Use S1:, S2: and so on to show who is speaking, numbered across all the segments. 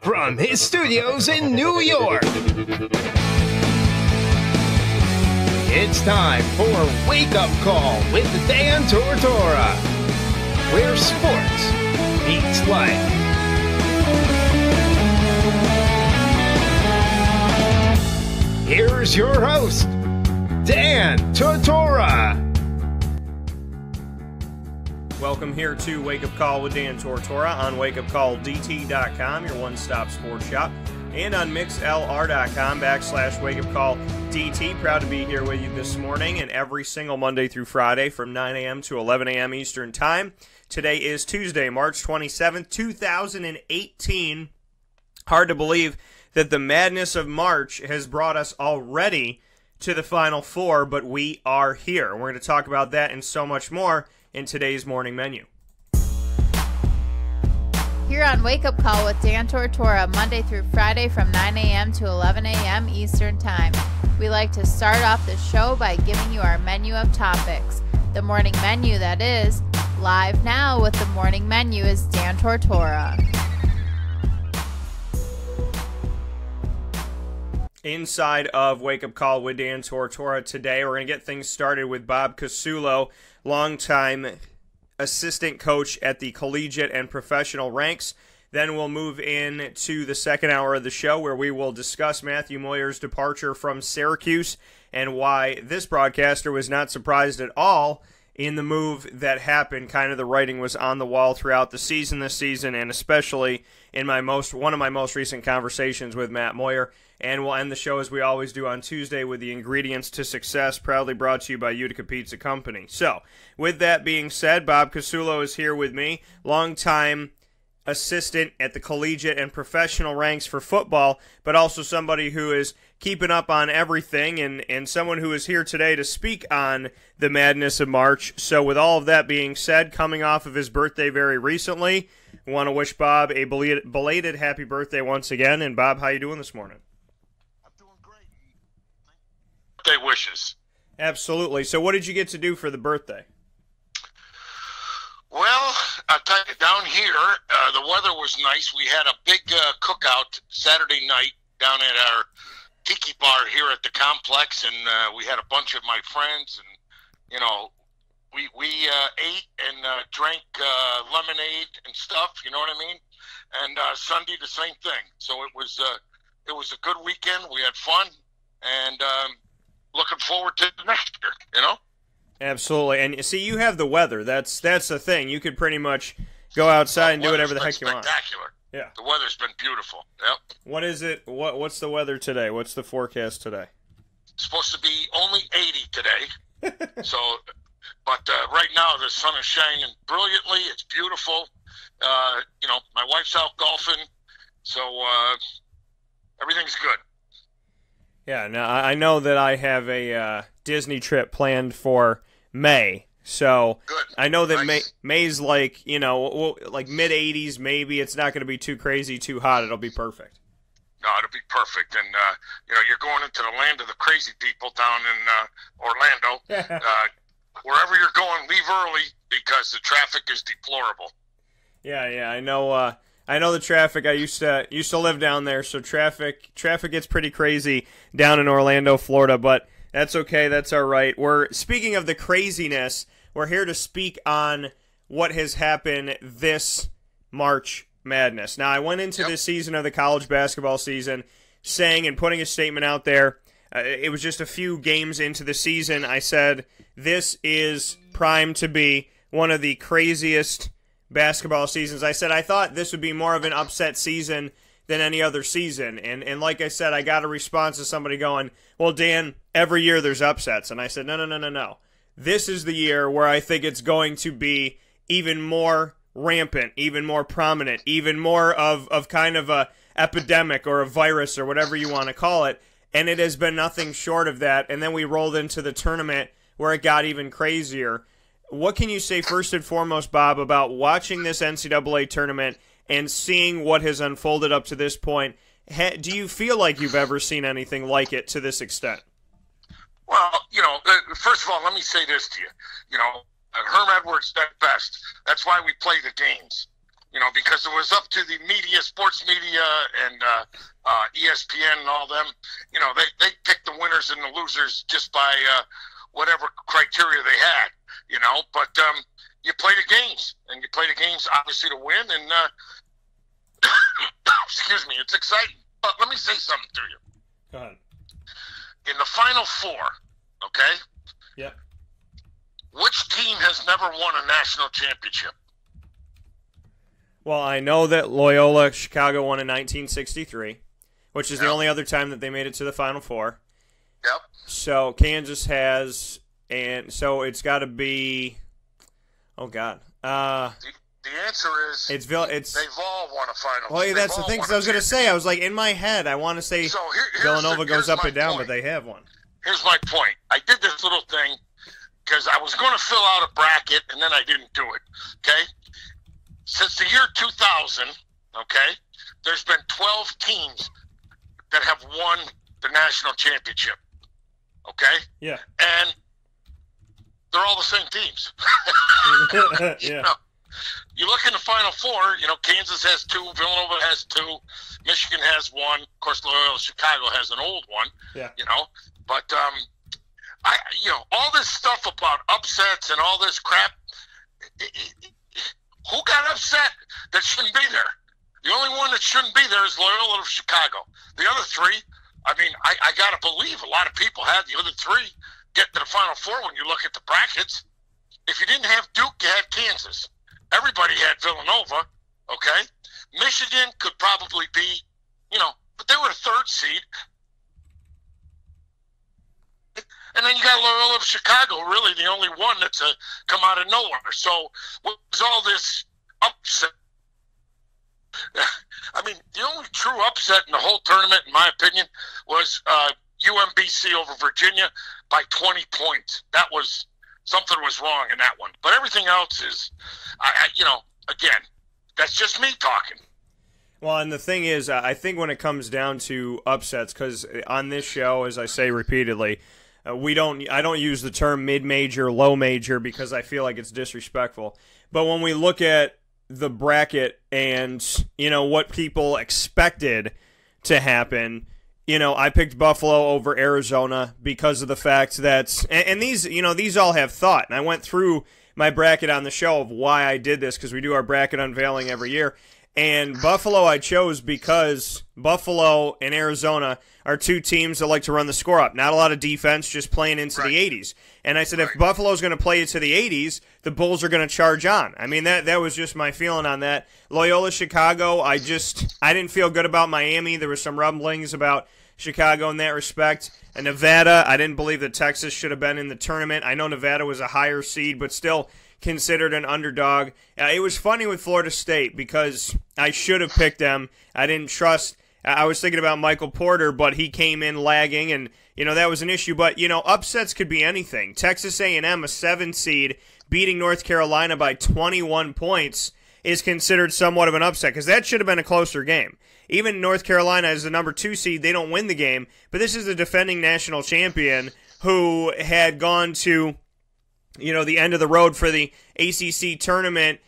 S1: from his studios in New York, it's time for Wake Up Call with Dan Tortora, where sports meets life. Here's your host, Dan Tortora.
S2: Welcome here to Wake Up Call with Dan Tortora on wakeupcalldt.com, your one-stop sports shop, and on mixlr.com/wakeupcalldt. Proud to be here with you this morning and every single Monday through Friday from 9 a.m. to 11 a.m. Eastern Time. Today is Tuesday, March 27th, 2018. Hard to believe that the madness of March has brought us already to the Final Four, but we are here. We're going to talk about that and so much more in today's morning menu.
S3: Here on Wake Up Call with Dan Tortora, Monday through Friday from 9 a.m. to 11 a.m. Eastern Time. We like to start off the show by giving you our menu of topics. The morning menu, that is. Live now with the morning menu is Dan Tortora.
S2: Inside of Wake Up Call with Dan Tortora today, we're going to get things started with Bob Casullo, longtime assistant coach at the collegiate and professional ranks. Then we'll move in to the second hour of the show where we will discuss Matthew Moyer's departure from Syracuse and why this broadcaster was not surprised at all in the move that happened. Kind of the writing was on the wall throughout the season this season, and especially in one of my most recent conversations with Matt Moyer. And we'll end the show as we always do on Tuesday with the ingredients to success, proudly brought to you by Utica Pizza Company. So, with that being said, Bob Casullo is here with me, longtime assistant at the collegiate and professional ranks for football, but also somebody who is keeping up on everything and someone who is here today to speak on the madness of March. So with all of that being said, coming off of his birthday very recently, I want to wish Bob a belated happy birthday once again. And Bob, how you doing this morning?
S4: I'm doing great. Birthday wishes.
S2: Absolutely. So what did you get to do for the birthday?
S4: Well, I'll tell you, down here, the weather was nice. We had a big cookout Saturday night down at our tiki bar here at the complex, and we had a bunch of my friends, and, you know, we ate and drank lemonade and stuff, you know what I mean? And Sunday, the same thing. So it was a good weekend. We had fun, and looking forward to the next year, you know?
S2: Absolutely. And see, you have the weather. That's the thing. You could pretty much go outside and do whatever the heck you want.
S4: Spectacular.
S2: Yeah.
S4: The weather's been beautiful. Yep.
S2: What is it? What's the weather today? What's the forecast today?
S4: It's supposed to be only 80 today. So, but right now the sun is shining brilliantly. It's beautiful. You know, my wife's out golfing, so everything's good.
S2: Yeah. Now I know that I have a Disney trip planned for May. So
S4: good.
S2: I know that
S4: nice.
S2: May's like, you know, like mid-80s maybe. It's not going to be too crazy, too hot. It'll be perfect.
S4: No, it'll be perfect. And, you know, you're going into the land of the crazy people down in Orlando. Wherever you're going, leave early because the traffic is deplorable.
S2: Yeah, I know the traffic. I used to live down there, so traffic gets pretty crazy down in Orlando, Florida, but that's okay. That's all right. Speaking of the craziness, we're here to speak on what has happened this March Madness. Now, I went into this season of the college basketball season saying and putting a statement out there. It was just a few games into the season. I said, this is primed to be one of the craziest basketball seasons. I said I thought this would be more of an upset season than any other season. And like I said, I got a response to somebody going, well, Dan, every year there's upsets. And I said, no. This is the year where I think it's going to be even more rampant, even more prominent, even more of kind of a epidemic or a virus or whatever you want to call it. And it has been nothing short of that. And then we rolled into the tournament where it got even crazier. What can you say first and foremost, Bob, about watching this NCAA tournament and seeing what has unfolded up to this point? Do you feel like you've ever seen anything like it to this extent?
S4: Well, you know, first of all, let me say this to you. You know, Herm Edwards said best. That's why we play the games. because it was up to the media, sports media, and ESPN and all them. They picked the winners and the losers just by whatever criteria they had. But you play the games, and you play the games obviously to win. And excuse me, it's exciting. But let me say something to you.
S2: Go ahead.
S4: In the Final Four, okay?
S2: Yep.
S4: Which team has never won a national championship?
S2: Well, I know that Loyola Chicago won in 1963, which is the only other time that they made it to the Final Four.
S4: Yep.
S2: So Kansas has, and so it's got to be. Oh God.
S4: The answer is they've all won a Final Four.
S2: Well, that's the thing. Because I was going to say, I was like in my head, I want to say Villanova goes up and down, but they have one.
S4: Here's my point. I did this little thing because I was going to fill out a bracket, and then I didn't do it. Okay. Since the year 2000, okay, there's been 12 teams that have won the national championship, okay?
S2: Yeah.
S4: And they're all the same teams.
S2: Yeah.
S4: You look in the Final Four, Kansas has 2, Villanova has 2, Michigan has 1. Of course, Loyola Chicago has an old one,
S2: yeah.
S4: But, all this stuff about upsets and all this crap, who got upset that shouldn't be there? The only one that shouldn't be there is Loyola of Chicago. The other 3, I got to believe a lot of people had the other 3 get to the Final Four when you look at the brackets. If you didn't have Duke, you had Kansas. Everybody had Villanova, okay? Michigan could probably be, but they were the 3rd seed. And then you got Loyola of Chicago, really the only one that's come out of nowhere. So what was all this upset? The only true upset in the whole tournament, in my opinion, was UMBC over Virginia by 20 points. That was something was wrong in that one. But everything else is, again, that's just me talking.
S2: Well, and the thing is, I think when it comes down to upsets, because on this show, as I say repeatedly, I don't use the term mid-major, low-major because I feel like it's disrespectful. But when we look at the bracket and, what people expected to happen, I picked Buffalo over Arizona because of the fact that, and these, these all have thought. And I went through my bracket on the show of why I did this because we do our bracket unveiling every year. And Buffalo I chose because Buffalo and Arizona are 2 teams that like to run the score up. Not a lot of defense, just playing into the 80s. And I said if Buffalo's going to play into the 80s, the Bulls are going to charge on. That was just my feeling on that. Loyola Chicago, I didn't feel good about Miami. There were some rumblings about Chicago in that respect. And Nevada, I didn't believe that Texas should have been in the tournament. I know Nevada was a higher seed, but still considered an underdog. It was funny with Florida State because I should have picked them. I didn't trust. I was thinking about Michael Porter, but he came in lagging, and that was an issue. But upsets could be anything. Texas A&M, a 7 seed, beating North Carolina by 21 points is considered somewhat of an upset because that should have been a closer game. Even North Carolina as the number 2 seed, they don't win the game, but this is the defending national champion who had gone to the end of the road for the ACC tournament.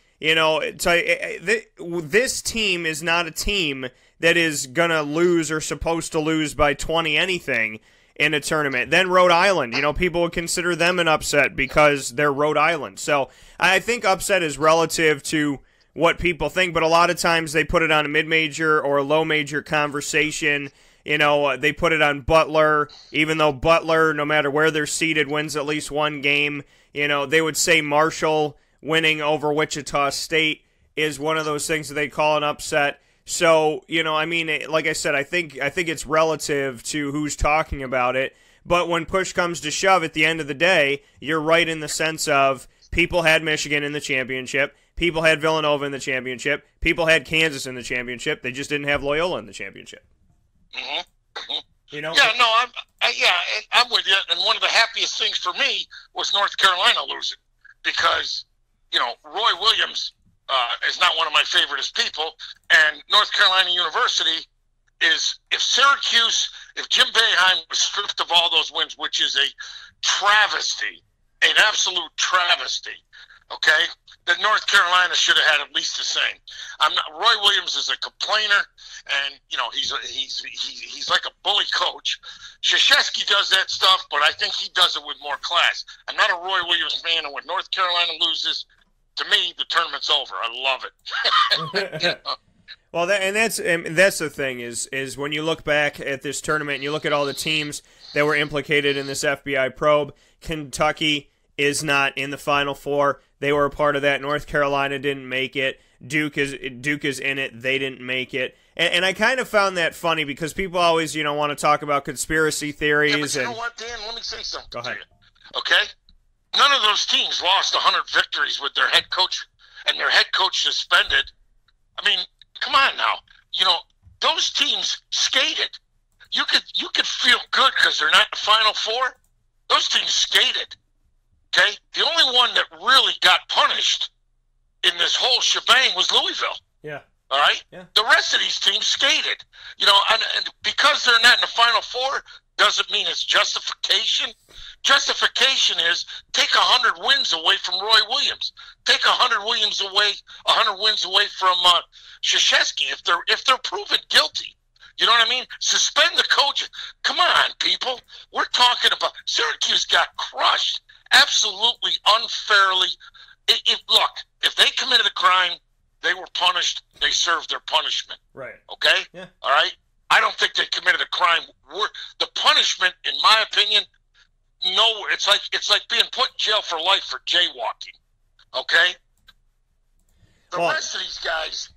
S2: This team is not a team that is going to lose or supposed to lose by 20 anything in a tournament. Then Rhode Island, people would consider them an upset because they're Rhode Island. So I think upset is relative to what people think, but a lot of times they put it on a mid-major or a low-major conversation. They put it on Butler, even though Butler, no matter where they're seated, wins at least one game. They would say Marshall winning over Wichita State is one of those things that they call an upset. So, like I said, I think it's relative to who's talking about it. But when push comes to shove at the end of the day, you're right in the sense of people had Michigan in the championship. People had Villanova in the championship. People had Kansas in the championship. They just didn't have Loyola in the championship.
S4: Mm-hmm. I'm with you. And one of the happiest things for me was North Carolina losing because, Roy Williams is not one of my favoriteest people, and North Carolina University is, if Jim Boeheim was stripped of all those wins, which is a travesty, an absolute travesty, Okay, that North Carolina should have had at least the same. Roy Williams is a complainer, and he's like a bully coach. Krzyzewski does that stuff, but I think he does it with more class. I'm not a Roy Williams fan, and when North Carolina loses, to me, the tournament's over. I love it.
S2: Well, that's the thing is when you look back at this tournament and you look at all the teams that were implicated in this FBI probe, Kentucky is not in the Final Four. They were a part of that. North Carolina didn't make it. Duke is in it. They didn't make it. And I kind of found that funny because people always, want to talk about conspiracy theories.
S4: Yeah, but you know what, Dan? Let me say something.
S2: Go ahead.
S4: To you. Okay? None of those teams lost 100 victories with their head coach and their head coach suspended. I mean, come on now. Those teams skated. You could feel good because they're not in the Final Four. Those teams skated. Okay? The only one that really got punished in this whole shebang was Louisville.
S2: Yeah.
S4: All right?
S2: Yeah.
S4: The rest of these teams skated. And because they're not in the Final Four doesn't mean it's justification. Justification is take 100 wins away from Roy Williams. Take 100 wins away from Krzyzewski if they're proven guilty. You know what I mean? Suspend the coach. Come on, people. We're talking about Syracuse got crushed absolutely unfairly. Look, if they committed a crime, they were punished. They served their punishment.
S2: Right.
S4: Okay?
S2: Yeah.
S4: All right? I don't think they committed a crime. The punishment, in my opinion, no, it's like being put in jail for life for jaywalking. Okay? The rest of these guys,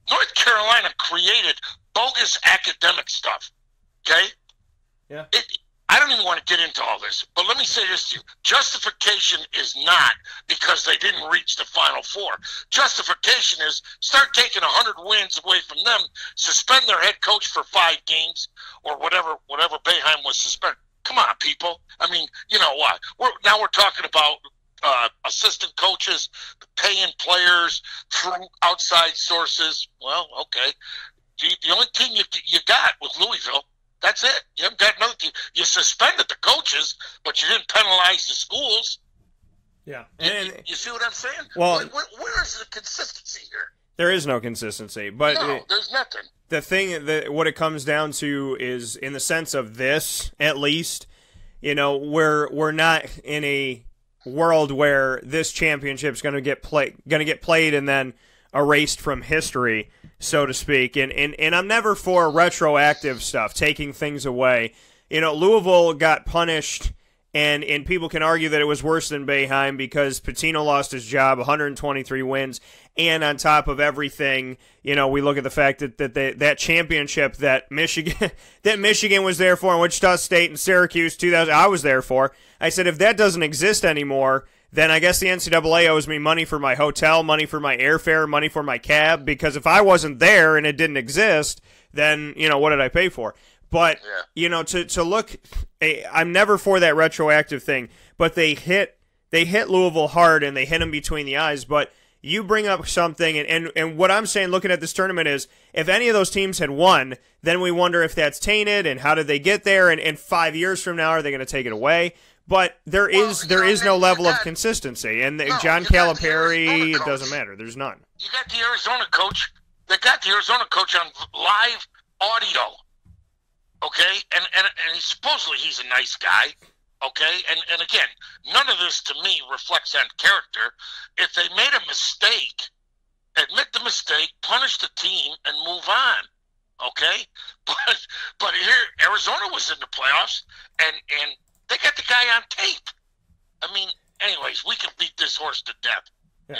S4: North Carolina created bogus academic stuff. Okay?
S2: Yeah.
S4: I don't even want to get into all this, but let me say this to you. Justification is not because they didn't reach the Final Four. Justification is start taking 100 wins away from them, suspend their head coach for 5 games or whatever Boeheim was suspended. Come on, people. I mean, you know what? We're talking about assistant coaches paying players through outside sources. Well, okay. The only team you got was Louisville. That's it. You haven't got another team. You suspended the coaches, but you didn't penalize the schools.
S2: Yeah.
S4: You see what I'm saying?
S2: Well,
S4: where is the consistency here?
S2: There is no consistency. But
S4: no, there's nothing.
S2: The thing that what it comes down to is, in the sense of this, at least, we're not in a world where this championship's going to get played and then erased from history, so to speak. And I'm never for retroactive stuff, taking things away. Louisville got punished, and people can argue that it was worse than Boeheim because Pitino lost his job, 123 wins, and on top of everything, we look at the fact that championship that Michigan was there for, and Wichita State and Syracuse 2000, I was there for. I said, if that doesn't exist anymore, then I guess the NCAA owes me money for my hotel, money for my airfare, money for my cab, because if I wasn't there and it didn't exist, then, what did I pay for? But, to look, I'm never for that retroactive thing, but they hit Louisville hard and they hit them between the eyes. But you bring up something, and what I'm saying looking at this tournament is, if any of those teams had won, then we wonder if that's tainted and how did they get there, and 5 years from now, are they going to take it away? But there is no level of consistency, and John Calipari, it doesn't matter. There's none.
S4: You got the Arizona coach. They got the Arizona coach on live audio. Okay, and supposedly he's a nice guy. Okay, and again, none of this to me reflects on character. If they made a mistake, admit the mistake, punish the team, and move on. Okay, but here Arizona was in the playoffs, and they got the guy on tape. I mean, anyways, we can beat this horse to death.
S2: Yeah.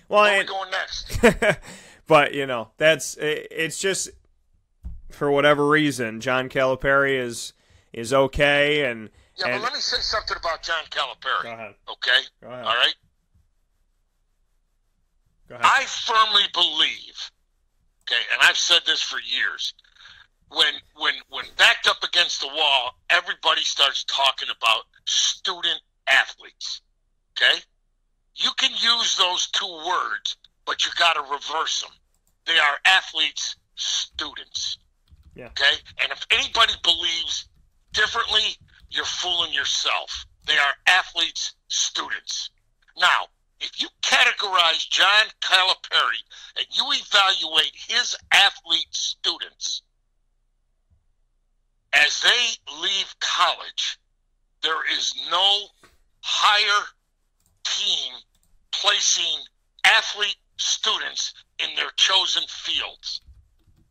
S4: Well, where are we going next?
S2: But it's just, for whatever reason, John Calipari is okay, and
S4: but let me say something about John Calipari.
S2: Go ahead.
S4: Okay.
S2: Go ahead.
S4: All right.
S2: Go ahead.
S4: I firmly believe. Okay, and I've said this for years. When backed up against the wall, everybody starts talking about student athletes. Okay? You can use those 2 words, but you got to reverse them. They are athletes, students.
S2: Yeah.
S4: Okay? And if anybody believes differently, you're fooling yourself. They are athletes, students. Now, if you categorize John Calipari and you evaluate his athlete students as they leave college, there is no higher team placing athlete students in their chosen fields,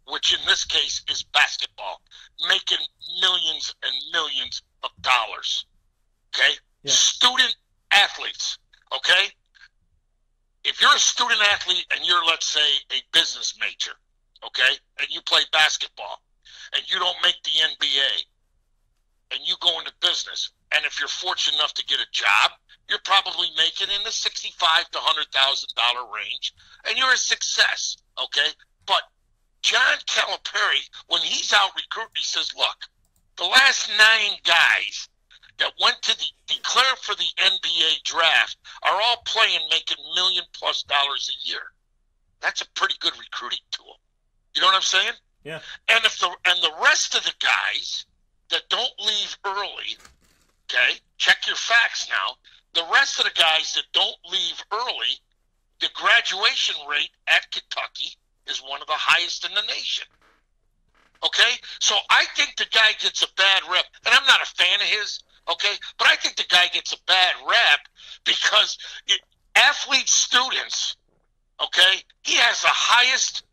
S4: which in this case is basketball, making millions and millions of dollars. Okay? Yeah. Student athletes. Okay? If you're a student athlete and you're, let's say, a business major, okay, and you play basketball and you don't make the NBA and you go into business, and if you're fortunate enough to get a job, you're probably making in the $65,000 to $100,000 range, and you're a success, okay? But John Calipari, when he's out recruiting, he says, look, the last 9 guys that went to declare for the NBA draft are all playing, making $1 million+ a year. That's a pretty good recruiting tool. You know what I'm saying?
S2: Yeah.
S4: And the rest of the guys that don't leave early, okay, check your facts now. The rest of the guys that don't leave early, the graduation rate at Kentucky is one of the highest in the nation. Okay? So I think the guy gets a bad rep, and I'm not a fan of his, okay? But I think the guy gets a bad rep because athlete students, okay, he has the highest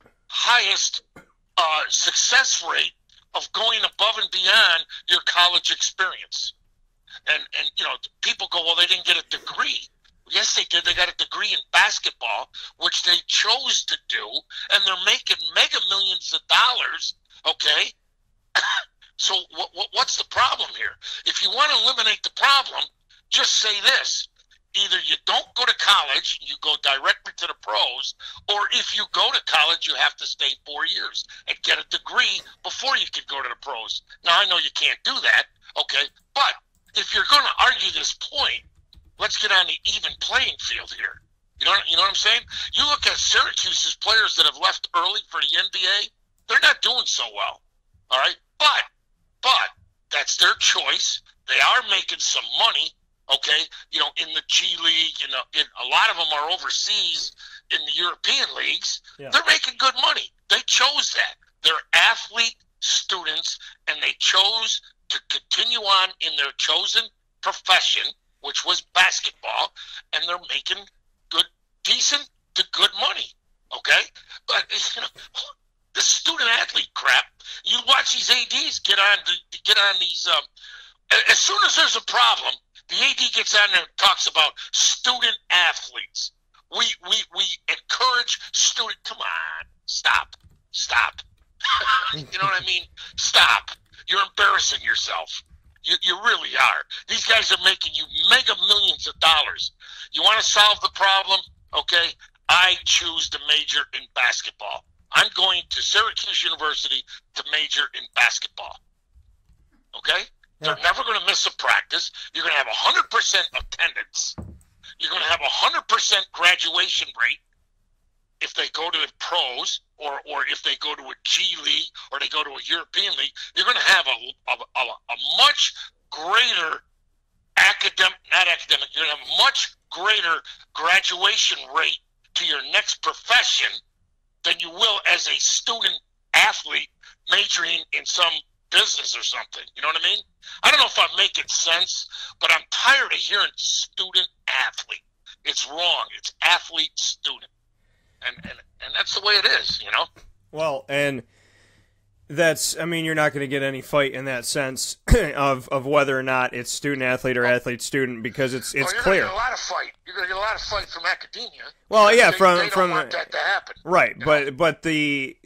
S4: success rate of going above and beyond your college experience. And you know, people go, well, they didn't get a degree. Yes, they did. They got a degree in basketball, which they chose to do, and they're making mega millions of dollars, okay? So what's the problem here? If you want to eliminate the problem, just say this. Either you don't go to college, you go directly to the pros, or if you go to college, you have to stay 4 years and get a degree before you can go to the pros. Now, I know you can't do that, okay? But if you're going to argue this point, let's get on the even playing field here. You know what I'm saying? You look at Syracuse's players that have left early for the NBA, they're not doing so well, all right? But that's their choice. They are making some money, okay? You know, in the G League, you know, a lot of them are overseas in the European leagues. Yeah. They're making good money. They chose that. They're athlete students, and they chose to continue on in their chosen profession, which was basketball, and they're making decent to good money, okay? But, you know, the student-athlete crap, you watch these ADs get on these, as soon as there's a problem, the AD gets on there and talks about student-athletes. We encourage come on, stop. You know what I mean? Stop. You're embarrassing yourself. You really are. These guys are making you mega millions of dollars. You want to solve the problem? Okay, I choose to major in basketball. I'm going to Syracuse University to major in basketball. Okay? Yeah. They're never going to miss a practice. You're going to have 100% attendance. You're going to have 100% graduation rate if they go to the pros or if they go to a G League or they go to a European league. You're going to have a much greater you're going to have a much greater graduation rate to your next profession than you will as a student athlete majoring in some business or something. You know what I mean? I don't know if I'm making sense, but I'm tired of hearing student athlete. It's wrong. It's athlete student. And that's the way it is, you know?
S2: Well, and that's, I mean, you're not going to get any fight in that sense of whether or not it's student athlete or athlete student, because it's clear.
S4: You're going to get a lot of fight. You're going to get a lot of fight from academia.
S2: Well, yeah,
S4: they don't want that to happen.
S2: Right, but the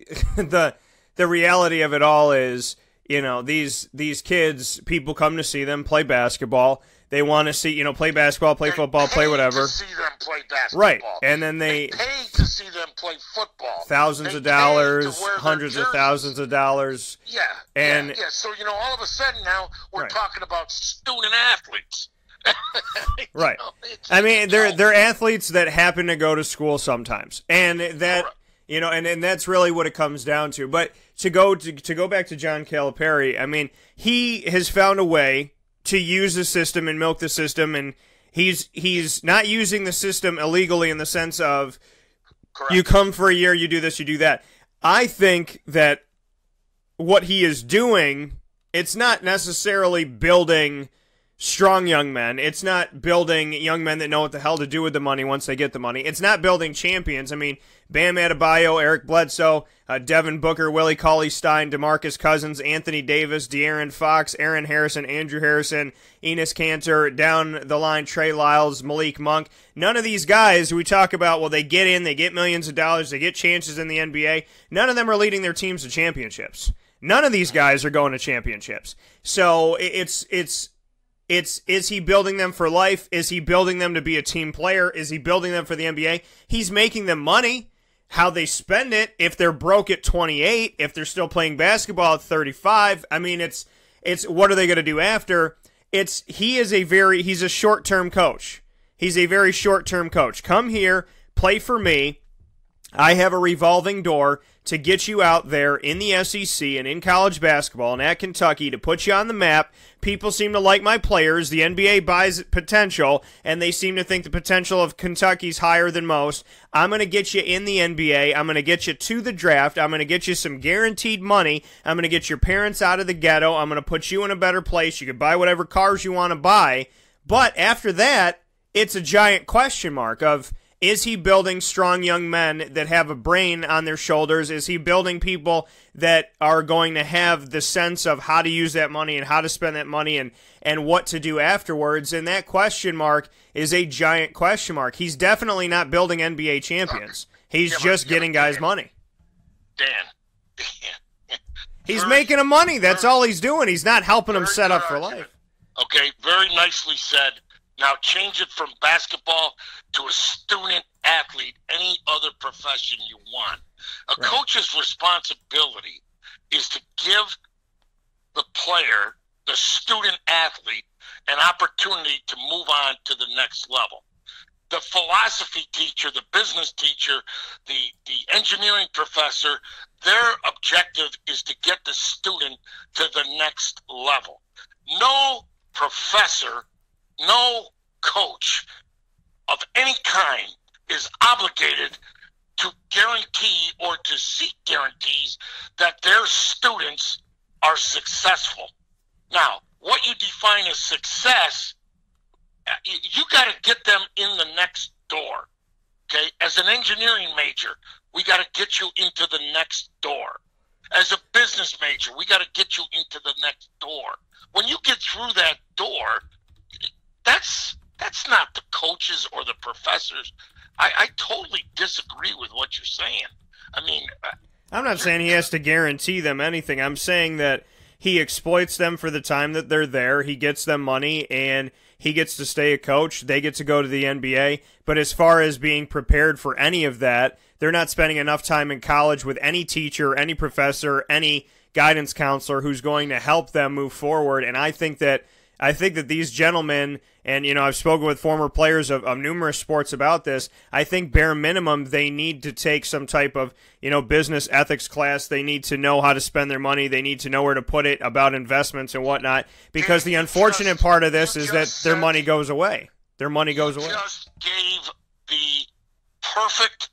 S2: reality of it all is, you know, these kids, people come to see them play basketball. They want to see, you know, play basketball, play football, play whatever.
S4: To see them play basketball.
S2: Right, and then they
S4: pay to see them play football.
S2: Thousands of dollars, hundreds of thousands of dollars.
S4: Yeah,
S2: and
S4: yeah. So, you know, all of a sudden now we're talking about student athletes.
S2: Right. I mean, they're athletes that happen to go to school sometimes, and that, you know, and that's really what it comes down to. But to go back to John Calipari, I mean, he has found a way to use the system and milk the system, and He's not using the system illegally in the sense of
S4: Correct.
S2: you come for a year, you do this, you do that. I think that what he is doing, it's not necessarily building strong young men. It's not building young men that know what the hell to do with the money once they get the money. It's not building champions. I mean, Bam Adebayo, Eric Bledsoe, Devin Booker, Willie Cauley-Stein, DeMarcus Cousins, Anthony Davis, De'Aaron Fox, Aaron Harrison, Andrew Harrison, Enes Kanter, down the line, Trey Lyles, Malik Monk. None of these guys we talk about, well, they get in, they get millions of dollars, they get chances in the NBA. None of them are leading their teams to championships. None of these guys are going to championships. So is he building them for life? Is he building them to be a team player? Is he building them for the NBA? He's making them money. How they spend it, if they're broke at 28, if they're still playing basketball at 35, I mean, it's what are they going to do after? He's a short-term coach. He's a very short-term coach. Come here, play for me. I have a revolving door to get you out there in the SEC and in college basketball and at Kentucky to put you on the map. People seem to like my players. The NBA buys potential, and they seem to think the potential of Kentucky's higher than most. I'm going to get you in the NBA. I'm going to get you to the draft. I'm going to get you some guaranteed money. I'm going to get your parents out of the ghetto. I'm going to put you in a better place. You can buy whatever cars you want to buy. But after that, it's a giant question mark of, is he building strong young men that have a brain on their shoulders? Is he building people that are going to have the sense of how to use that money and how to spend that money and what to do afterwards? And that question mark is a giant question mark. He's definitely not building NBA champions. He's just getting guys money.
S4: Dan.
S2: He's making them money. That's all he's doing. He's not helping them set up for life.
S4: Okay, very nicely said. Now change it from basketball to a student athlete, any other profession you want. A coach's responsibility is to give the player, the student athlete, an opportunity to move on to the next level. The philosophy teacher, the business teacher, the engineering professor, their objective is to get the student to the next level. No professor, no coach of any kind is obligated to guarantee or to seek guarantees that their students are successful. Now, what you define as success, you got to get them in the next door. Okay? As an engineering major, we got to get you into the next door. As a business major, we got to get you into the next door. When you get through that door, that's not the coaches or the professors. I totally disagree with what you're saying. I mean,
S2: I'm not saying he has to guarantee them anything. I'm saying that he exploits them for the time that they're there. He gets them money, and he gets to stay a coach. They get to go to the NBA. But as far as being prepared for any of that, they're not spending enough time in college with any teacher, any professor, any guidance counselor who's going to help them move forward. And I think that these gentlemen, and I've spoken with former players of numerous sports about this, I think bare minimum they need to take some type of business ethics class. They need to know how to spend their money. They need to know where to put it about investments and whatnot, because the unfortunate part of this is that their money goes away. Their money goes away.
S4: You just gave the perfect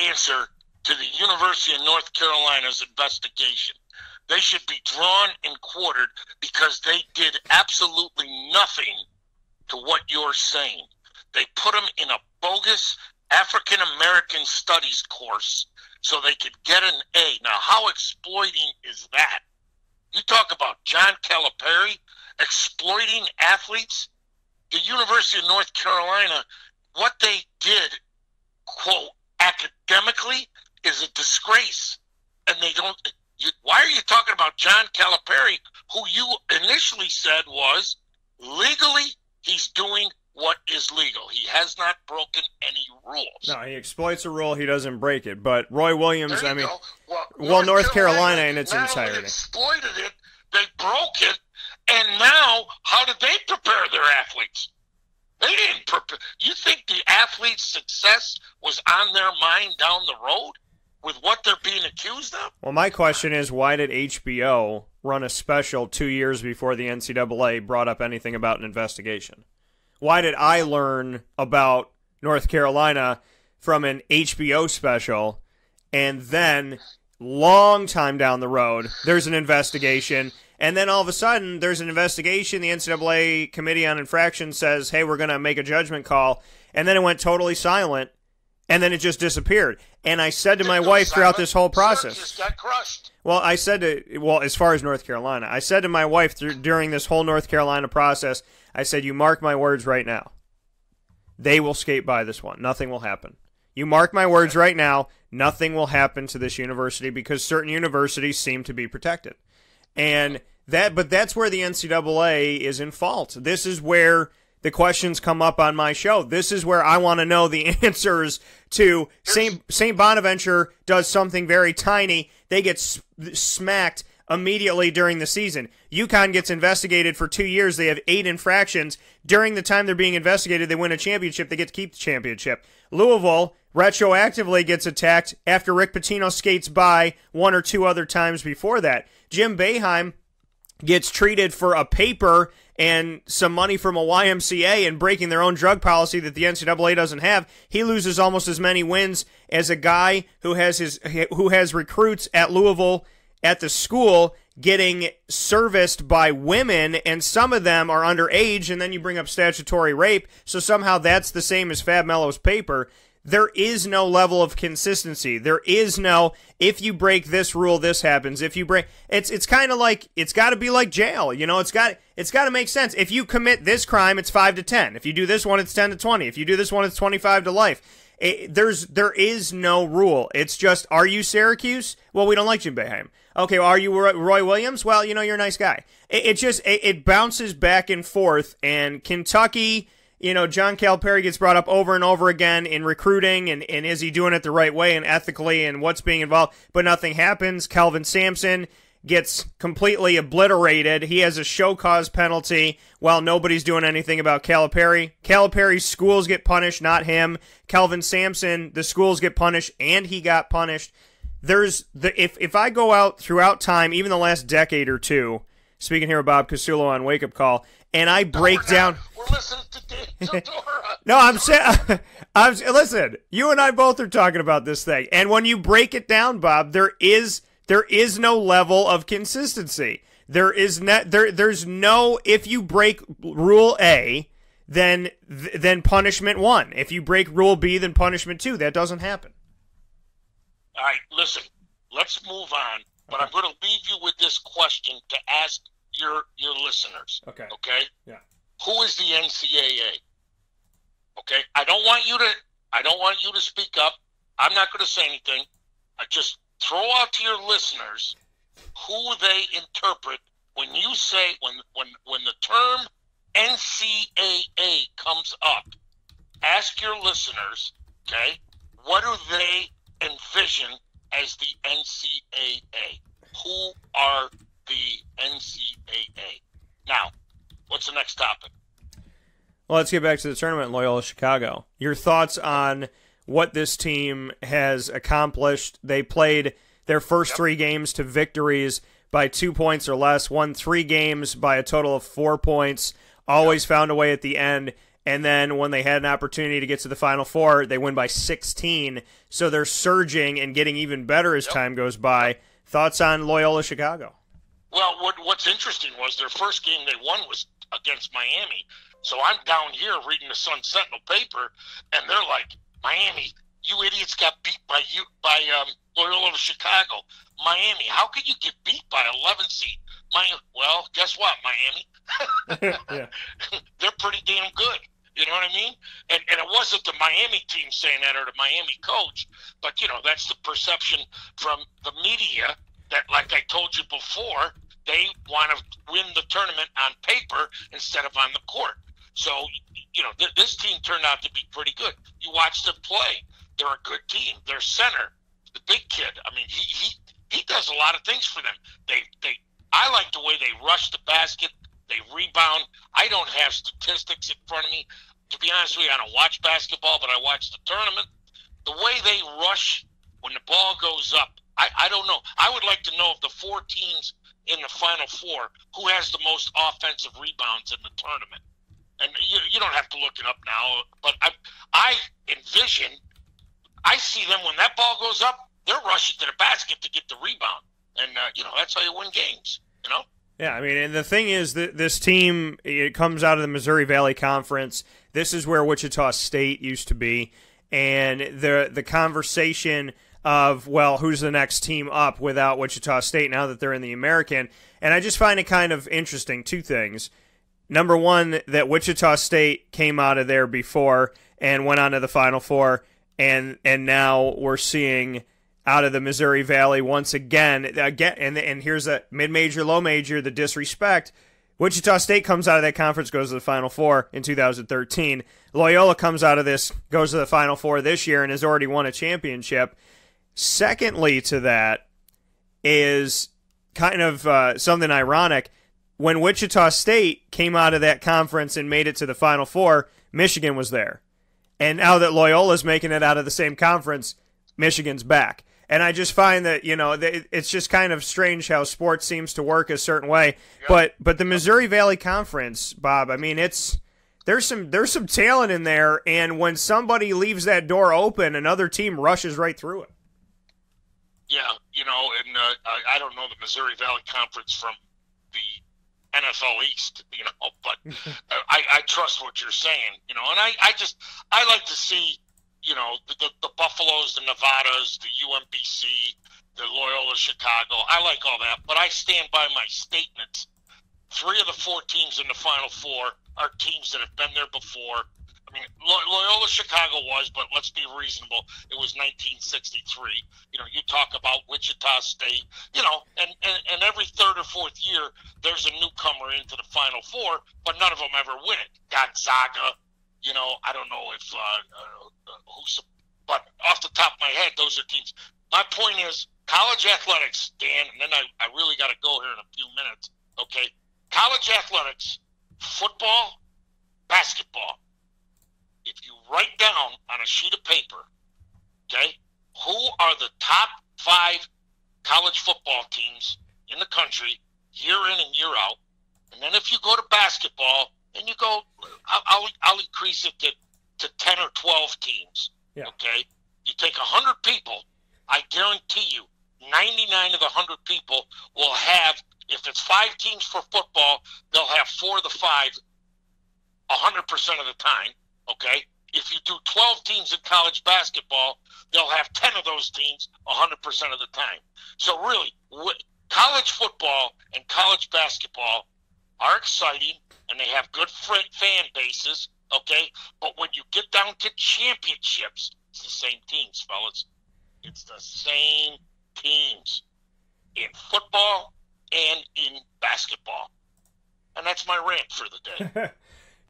S4: answer to the University of North Carolina's investigation. They should be drawn and quartered because they did absolutely nothing to what you're saying. They put them in a bogus African American studies course so they could get an A. Now, how exploiting is that? You talk about John Calipari exploiting athletes. The University of North Carolina, what they did, quote, academically, is a disgrace. And they don't... why are you talking about John Calipari, who you initially said was legally he's doing what is legal? He has not broken any rules.
S2: No, he exploits a rule, he doesn't break it. But Roy Williams,
S4: There you go.
S2: Well, North Carolina in its
S4: not
S2: entirety.
S4: Only exploited it, they broke it, and now how did they prepare their athletes? They didn't prepare. You think the athlete's success was on their mind down the road? with what they're being accused of?
S2: Well, my question is, why did HBO run a special 2 years before the NCAA brought up anything about an investigation? Why did I learn about North Carolina from an HBO special, and then long time down the road, there's an investigation, and then all of a sudden, there's an investigation, the NCAA Committee on Infractions says, hey, we're going to make a judgment call, and then it went totally silent, and then it just disappeared. And I said to my wife throughout this whole process,
S4: Syracuse got crushed.
S2: well, as far as North Carolina, I said to my wife during this whole North Carolina process, I said, you mark my words right now. They will skate by this one. Nothing will happen. You mark my words right now, nothing will happen to this university because certain universities seem to be protected. But that's where the NCAA is in fault. This is where the questions come up on my show. This is where I want to know the answers to St. Bonaventure does something very tiny. They get smacked immediately during the season. UConn gets investigated for 2 years. They have 8 infractions. During the time they're being investigated, they win a championship. They get to keep the championship. Louisville retroactively gets attacked after Rick Pitino skates by 1 or 2 other times before that. Jim Boeheim gets treated for a paper and some money from a YMCA and breaking their own drug policy that the NCAA doesn't have. He loses almost as many wins as a guy who has recruits at Louisville at the school getting serviced by women, and some of them are underage, and then you bring up statutory rape, so somehow that's the same as Fab Melo's paper. There is no level of consistency. There is no, if you break this rule, this happens. If you break, it's kind of like, it's got to be like jail. You know, it's got to make sense. If you commit this crime, it's 5 to 10. If you do this one, it's 10 to 20. If you do this one, it's 25 to life. There is no rule. It's just, are you Syracuse? Well, we don't like Jim Boeheim. Okay, well, are you Roy Williams? Well, you know, you're a nice guy. It bounces back and forth, and Kentucky, you know, John Calipari gets brought up over and over again in recruiting, and is he doing it the right way and ethically and what's being involved, but nothing happens. Kelvin Sampson gets completely obliterated. He has a show cause penalty while nobody's doing anything about Calipari. Calipari's schools get punished, not him. Kelvin Sampson, the schools get punished, and he got punished. If I go out throughout time, even the last decade or two, speaking here of Bob Casullo on Wake Up Call, and I break down.
S4: We're listening to Tortora.
S2: No, I'm saying, listen. You and I both are talking about this thing, and when you break it down, Bob, there is no level of consistency. There's no, if you break Rule A, then punishment 1. If you break Rule B, then punishment 2. That doesn't happen.
S4: All right, listen, let's move on, but I'm going to leave you with this question to ask your listeners.
S2: Okay.
S4: Okay?
S2: Yeah.
S4: Who is the NCAA? Okay? I don't want you to speak up. I'm not going to say anything. I just throw out to your listeners who they interpret when you say when the term NCAA comes up. Ask your listeners, okay, what do they envision as the NCAA? Who are the NCAA? Now, what's the next topic?
S2: Well, let's get back to the tournament in Loyola Chicago. Your thoughts on what this team has accomplished. They played their first 3 games to victories by 2 points or less, won 3 games by a total of 4 points, always found a way at the end, and then when they had an opportunity to get to the Final Four, they win by 16, so they're surging and getting even better as time goes by. Thoughts on Loyola Chicago?
S4: Well, what's interesting was their first game they won was against Miami, so I'm down here reading the Sun Sentinel paper, and they're like, Miami, you idiots got beat by Loyola Chicago. Miami, how could you get beat by 11 seed? Well, guess what, Miami?
S2: Yeah.
S4: They're pretty damn good. You know what I mean? And it wasn't the Miami team saying that or the Miami coach, but, you know, that's the perception from the media that, like I told you before, they want to win the tournament on paper instead of on the court. So, you know, this team turned out to be pretty good. You watch them play. They're a good team. Their center, the big kid, I mean, he does a lot of things for them. I like the way they rush the basket. They rebound. I don't have statistics in front of me. To be honest with you, I don't watch basketball, but I watch the tournament. The way they rush when the ball goes up, I don't know. I would like to know of the 4 teams in the Final Four who has the most offensive rebounds in the tournament. And you don't have to look it up now, but I envision, I see them when that ball goes up, they're rushing to the basket to get the rebound. And, that's how you win games,
S2: Yeah, I mean, and the thing is that this team, it comes out of the Missouri Valley Conference. This is where Wichita State used to be. And the conversation of, well, who's the next team up without Wichita State now that they're in the American. And I just find it kind of interesting, 2 things. Number one, that Wichita State came out of there before and went on to the Final Four, and now we're seeing out of the Missouri Valley once again, and here's a mid-major, low-major, the disrespect. Wichita State comes out of that conference, goes to the Final Four in 2013. Loyola comes out of this, goes to the Final Four this year, and has already won a championship. Secondly to that is kind of something ironic. When Wichita State came out of that conference and made it to the Final Four, Michigan was there. And now that Loyola's making it out of the same conference, Michigan's back. And I just find that, it's just kind of strange how sports seems to work a certain way. Yep. But the Missouri Valley Conference, Bob, I mean, there's some talent in there, and when somebody leaves that door open, another team rushes right through it.
S4: Yeah, I don't know the Missouri Valley Conference from the NFL East, but I trust what you're saying, and I like to see, the Buffaloes, the Nevadas, the UMBC, the Loyola Chicago. I like all that, but I stand by my statement. 3 of the 4 teams in the Final Four are teams that have been there before. I mean, Loyola Chicago was, but let's be reasonable. It was 1963. You talk about Wichita State, and every 3rd or 4th year, there's a newcomer into the Final Four, but none of them ever win it. Gonzaga, I don't know if but off the top of my head, those are teams. My point is, college athletics, Dan, and then I really got to go here in a few minutes, okay? College athletics, football, basketball. If you write down on a sheet of paper, okay, who are the top 5 college football teams in the country year in and year out, and then if you go to basketball and you go, I'll increase it to 10 or 12 teams, okay? You take 100 people, I guarantee you 99 of the 100 people will have, if it's 5 teams for football, they'll have 4 of the 5 100% of the time. Okay, if you do 12 teams in college basketball, they'll have 10 of those teams 100% of the time. So really, college football and college basketball are exciting, and they have good fan bases, okay? But when you get down to championships, it's the same teams, fellas. It's the same teams in football and in basketball. And that's my rant for the day.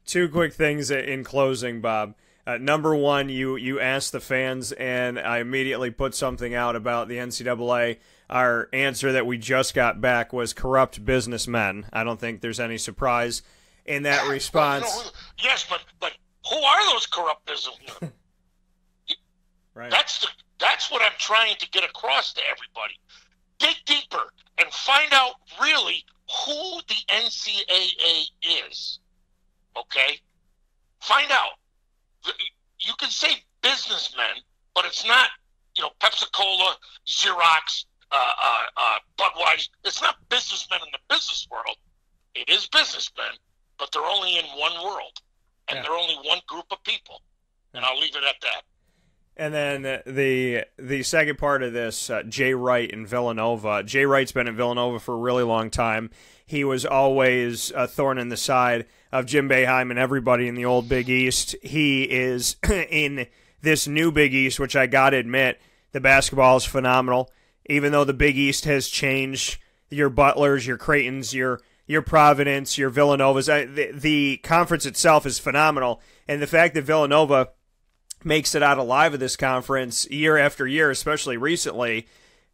S2: 2 quick things in closing, Bob. Number one, you asked the fans, and I immediately put something out about the NCAA. Our answer that we just got back was corrupt businessmen. I don't think there's any surprise in that response.
S4: Well, yes, but who are those corrupt businessmen?
S2: Right.
S4: That's what I'm trying to get across to everybody. Dig deeper and find out really who the NCAA is. Okay? Find out. You can say businessmen, but it's not, Pepsi-Cola, Xerox, Budweiser. It's not businessmen in the business world. It is businessmen, but they're only in one world, and they're only one group of people. And I'll leave it at that.
S2: And then the second part of this, Jay Wright in Villanova. Jay Wright's been in Villanova for a really long time. He was always a thorn in the side of Jim Boeheim and everybody in the old Big East. He is in this new Big East, which I got to admit, the basketball is phenomenal. Even though the Big East has changed, your Butlers, your Creightons, your Providence, your Villanovas, the conference itself is phenomenal. And the fact that Villanova makes it out alive of this conference year after year, especially recently,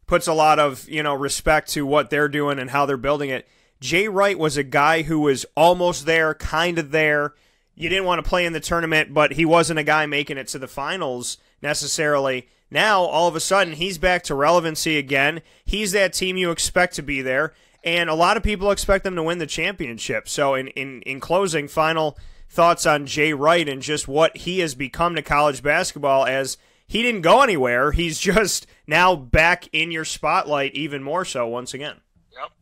S2: puts a lot of respect to what they're doing and how they're building it. Jay Wright was a guy who was almost there, kind of there. You didn't want to play in the tournament, but he wasn't a guy making it to the finals necessarily. now all of a sudden he's back to relevancy again. He's that team you expect to be there, and a lot of people expect them to win the championship. So in closing, final thoughts on Jay Wright and just what he has become to college basketball, as he didn't go anywhere. He's just now back in your spotlight even more so once again.
S4: Yep.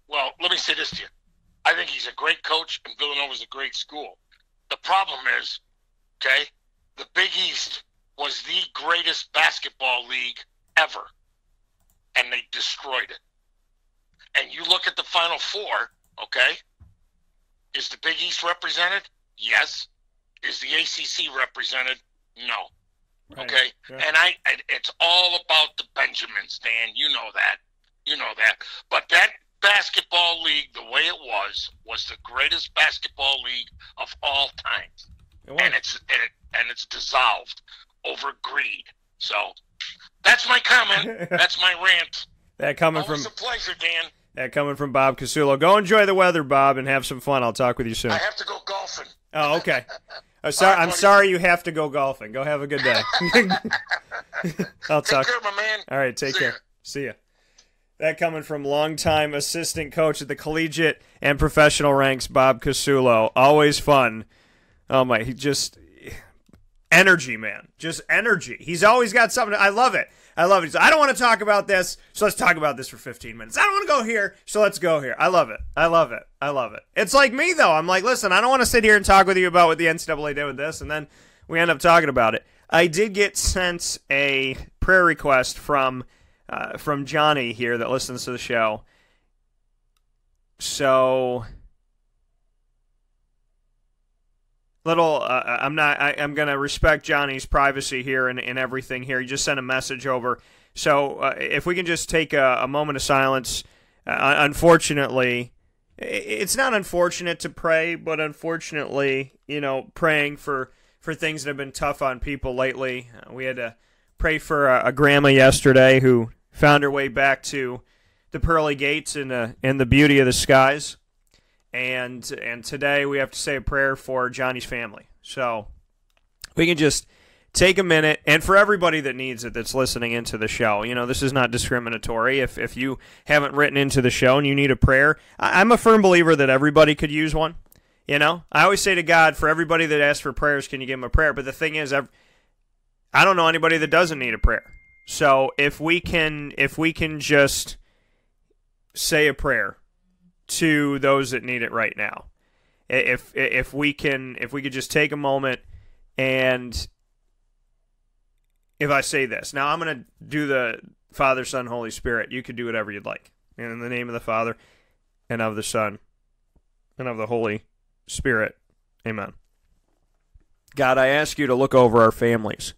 S4: Well, let me say this to you. I think he's a great coach, and Villanova's a great school. The problem is, okay, the Big East was the greatest basketball league ever, and they destroyed it. And you look at the Final Four, okay, is the Big East represented? Yes. Is the ACC represented? No.
S2: Right.
S4: Okay?
S2: Yeah.
S4: And it's all about the Benjamins, Dan. You know that. You know that. But that basketball league, the way it was the greatest basketball league of all time. And it's dissolved over greed. So that's my comment. That's my rant.
S2: That coming
S4: Always
S2: from
S4: a pleasure, Dan.
S2: That coming from Bob Casullo. Go enjoy the weather, Bob, and have some fun. I'll talk with you soon.
S4: I have to go golfing.
S2: Oh, okay. I'm
S4: Buddy.
S2: sorry you have to go golfing. Go have a good day. I'll
S4: Take
S2: talk.
S4: care, my man.
S2: All right, take
S4: See
S2: care.
S4: ya.
S2: See ya. That coming from longtime assistant coach at the collegiate and professional ranks, Bob Casullo. Always fun. Oh my, he just energy, man. Just energy. He's always got something. I love it. I love it. I don't want to talk about this, so let's talk about this for 15 minutes. I don't want to go here, so let's go here. I love it. I love it. I love it. It's like me, though. I'm like, listen, I don't want to sit here and talk with you about what the NCAA did with this, and then we end up talking about it. I did get sent a prayer request from Johnny here that listens to the show. So I'm going to respect Johnny's privacy here and everything here. He just sent a message over. So if we can just take a moment of silence. Unfortunately, it's not unfortunate to pray, but unfortunately, praying for things that have been tough on people lately. We had to pray for a grandma yesterday who found her way back to the pearly gates in the beauty of the skies. And today we have to say a prayer for Johnny's family. So we can just take a minute, and for everybody that needs it that's listening into the show, this is not discriminatory. If you haven't written into the show and you need a prayer, I'm a firm believer that everybody could use one. I always say to God, for everybody that asks for prayers, can you give them a prayer? But the thing is, I don't know anybody that doesn't need a prayer. So if we can just say a prayer to those that need it right now. If we could just take a moment, and if I say this, now I'm going to do the Father, Son, Holy Spirit. You could do whatever you'd like. And in the name of the Father, and of the Son, and of the Holy Spirit. Amen. God, I ask you to look over our families.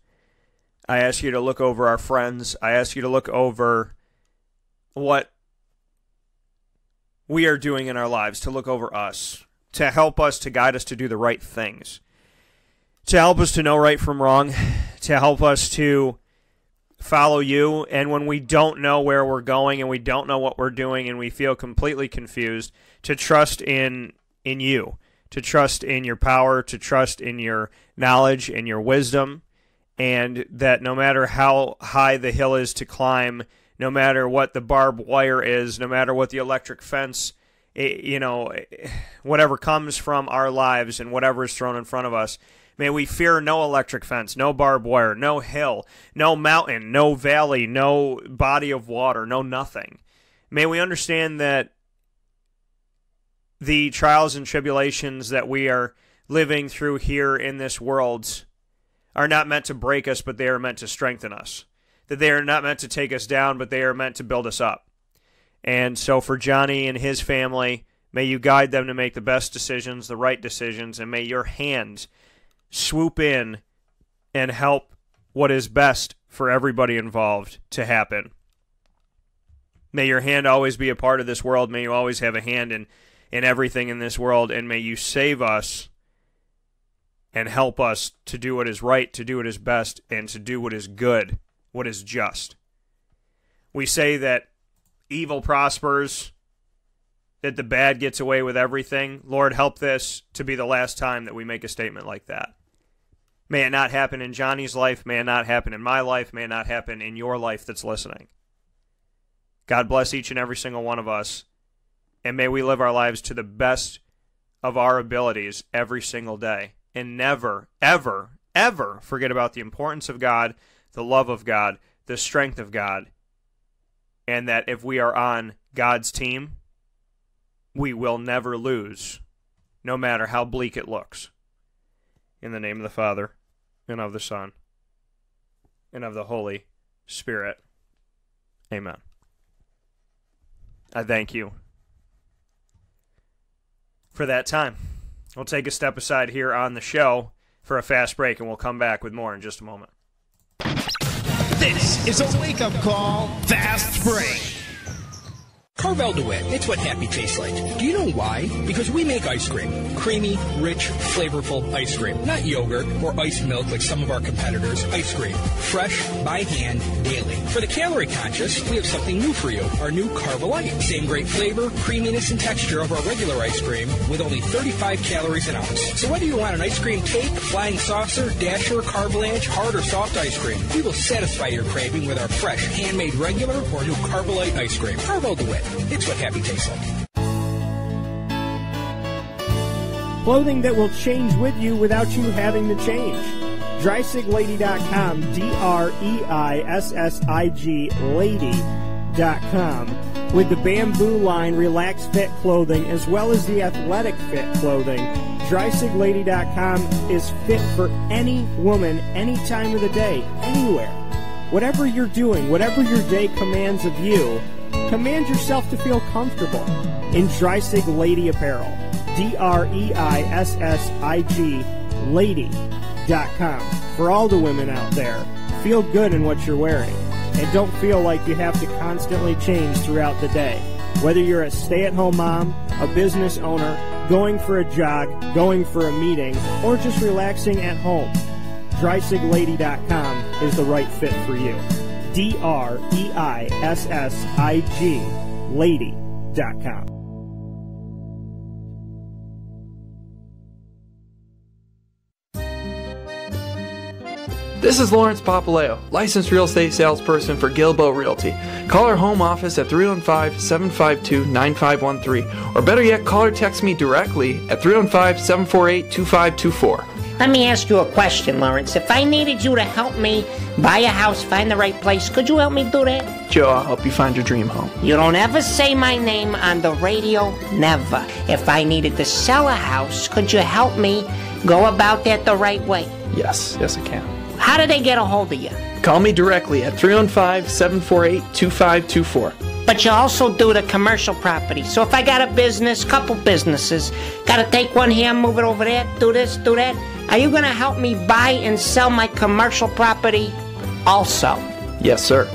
S2: I ask you to look over our friends. I ask you to look over what we are doing in our lives, to look over us, to help us, to guide us to do the right things, to help us to know right from wrong, to help us to follow you. And when we don't know where we're going and we don't know what we're doing and we feel completely confused, to trust in you, to trust in your power, to trust in your knowledge and your wisdom, and that no matter how high the hill is to climb, no matter what the barbed wire is, no matter what the electric fence, whatever comes from our lives and whatever is thrown in front of us, may we fear no electric fence, no barbed wire, no hill, no mountain, no valley, no body of water, no nothing. May we understand that the trials and tribulations that we are living through here in this world are not meant to break us, but they are meant to strengthen us. That they are not meant to take us down, but they are meant to build us up. And so for Johnny and his family, may you guide them to make the best decisions, the right decisions, and may your hand swoop in and help what is best for everybody involved to happen. May your hand always be a part of this world. May you always have a hand in everything in this world, and may you save us and help us to do what is right, to do what is best, and to do what is good, what is just. We say that evil prospers, that the bad gets away with everything. Lord, help this to be the last time that we make a statement like that. May it not happen in Johnny's life. May it not happen in my life. May it not happen in your life that's listening. God bless each and every single one of us. And may we live our lives to the best of our abilities every single day. And never, ever, ever forget about the importance of God, the love of God, the strength of God. And that if we are on God's team, we will never lose, no matter how bleak it looks. In the name of the Father, and of the Son, and of the Holy Spirit. Amen. I thank you for that time. We'll take a step aside here on the show for a fast break, and we'll come back with more in just a moment.
S1: This is a wake-up call, fast break.
S5: Carvel DeWitt, it's what happy tastes like. Do you know why? Because we make ice cream. Creamy, rich, flavorful ice cream. Not yogurt or ice milk like some of our competitors. Ice cream. Fresh, by hand, daily. For the calorie conscious, we have something new for you. Our new Carvelite. Same great flavor, creaminess, and texture of our regular ice cream with only 35 calories an ounce. So whether you want an ice cream cake, flying saucer, dasher, carvalanche, hard or soft ice cream, we will satisfy your craving with our fresh, handmade regular or new Carvelite ice cream. Carvel DeWitt. It's what happy tastes like.
S6: Clothing that will change with you without you having to change. DreissiglLady.com, DREISSIG Lady.com. With the Bamboo line Relax Fit clothing as well as the Athletic Fit clothing, DreissiglLady.com is fit for any woman, any time of the day, anywhere. Whatever you're doing, whatever your day commands of you, command yourself to feel comfortable in Dreissig Lady Apparel. DREISSIG Lady.com. For all the women out there, feel good in what you're wearing. And don't feel like you have to constantly change throughout the day. Whether you're a stay-at-home mom, a business owner, going for a jog, going for a meeting, or just relaxing at home, DreisigLady.com is the right fit for you. DREISSIG Lady.com.
S7: This is Lawrence Papaleo, licensed real estate salesperson for Gilbo Realty. Call our home office at 315-752-9513, or better yet, call or text me directly at 315-748-2524.
S8: Let me ask you a question, Lawrence. If I needed you to help me buy a house, find the right place, could you help me do that?
S7: Joe, I'll help you find your dream home.
S8: You don't ever say my name on the radio, never. If I needed to sell a house, could you help me go about that the right way?
S7: Yes, I can.
S8: How do they get a hold of you?
S7: Call me directly at 315-748-2524.
S8: But you also do the commercial property. So if I got a business, couple businesses, got to take one here, move it over there, do this, do that, are you going to help me buy and sell my commercial property also?
S7: Yes, sir.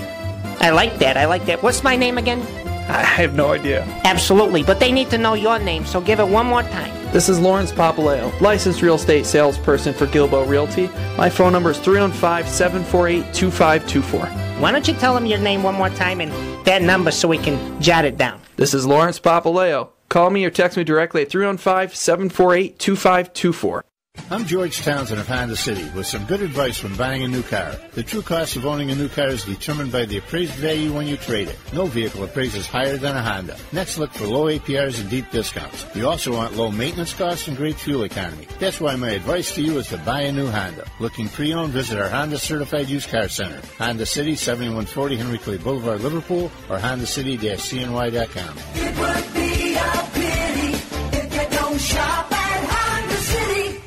S8: I like that. What's my name again?
S7: I have no idea.
S8: Absolutely, but they need to know your name, so give it one more time.
S7: This is Lawrence Papaleo, licensed real estate salesperson for Gilbo Realty. My phone number is 315-748-2524.
S8: Why don't you tell them your name one more time and that number so we can jot it down?
S7: This is Lawrence Papaleo. Call me or text me directly at 315-748-2524.
S9: I'm George Townsend of Honda City with some good advice when buying a new car. The true cost of owning a new car is determined by the appraised value when you trade it. No vehicle appraises higher than a Honda. Next, look for low APRs and deep discounts. You also want low maintenance costs and great fuel economy. That's why my advice to you is to buy a new Honda. Looking pre-owned, visit our Honda Certified Used Car Center. Honda City, 7140 Henry Clay Boulevard, Liverpool, or HondaCity-CNY.com.
S10: It would be a pity if you don't shop at Honda City.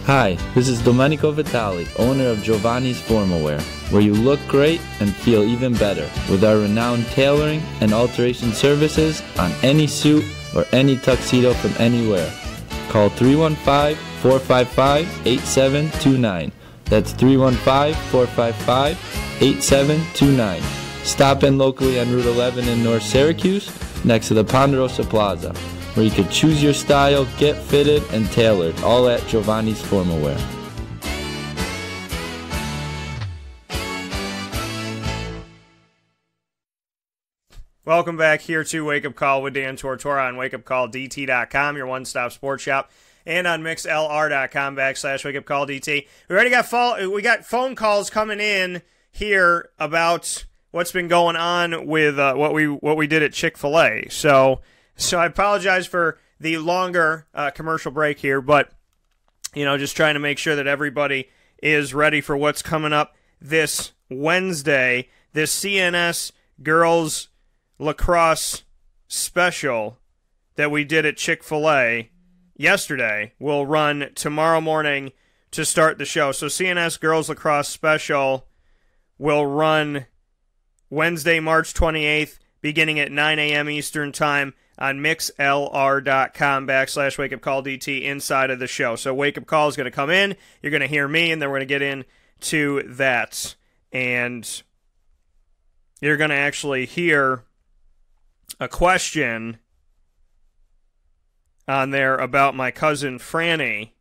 S11: Hi, this is Domenico Vitali, owner of Giovanni's Formal Wear, where you look great and feel even better with our renowned tailoring and alteration services on any suit or any tuxedo from anywhere. Call 315-455-8729. That's 315-455-8729. Stop in locally on Route 11 in North Syracuse, next to the Ponderosa Plaza, where you can choose your style, get fitted, and tailored, all at Giovanni's Formal Wear.
S2: Welcome back here to Wake Up Call with Dan Tortora on wakeupcalldt.com, your one-stop sports shop, and on mixlr.com/wakeupcalldt. We already got phone calls coming in here about what's been going on with what we did at Chick-fil-A. So I apologize for the longer commercial break here, but just trying to make sure that everybody is ready for what's coming up this Wednesday. This CNS girls lacrosse special that we did at Chick-fil-A yesterday will run tomorrow morning to start the show. So CNS girls lacrosse special will run Wednesday, March 28th, beginning at 9 a.m. Eastern Time on mixlr.com/wakeupcalldt inside of the show. So Wake Up Call is going to come in, you're going to hear me, and then we're going to get into that. And you're going to actually hear a question on there about my cousin Franny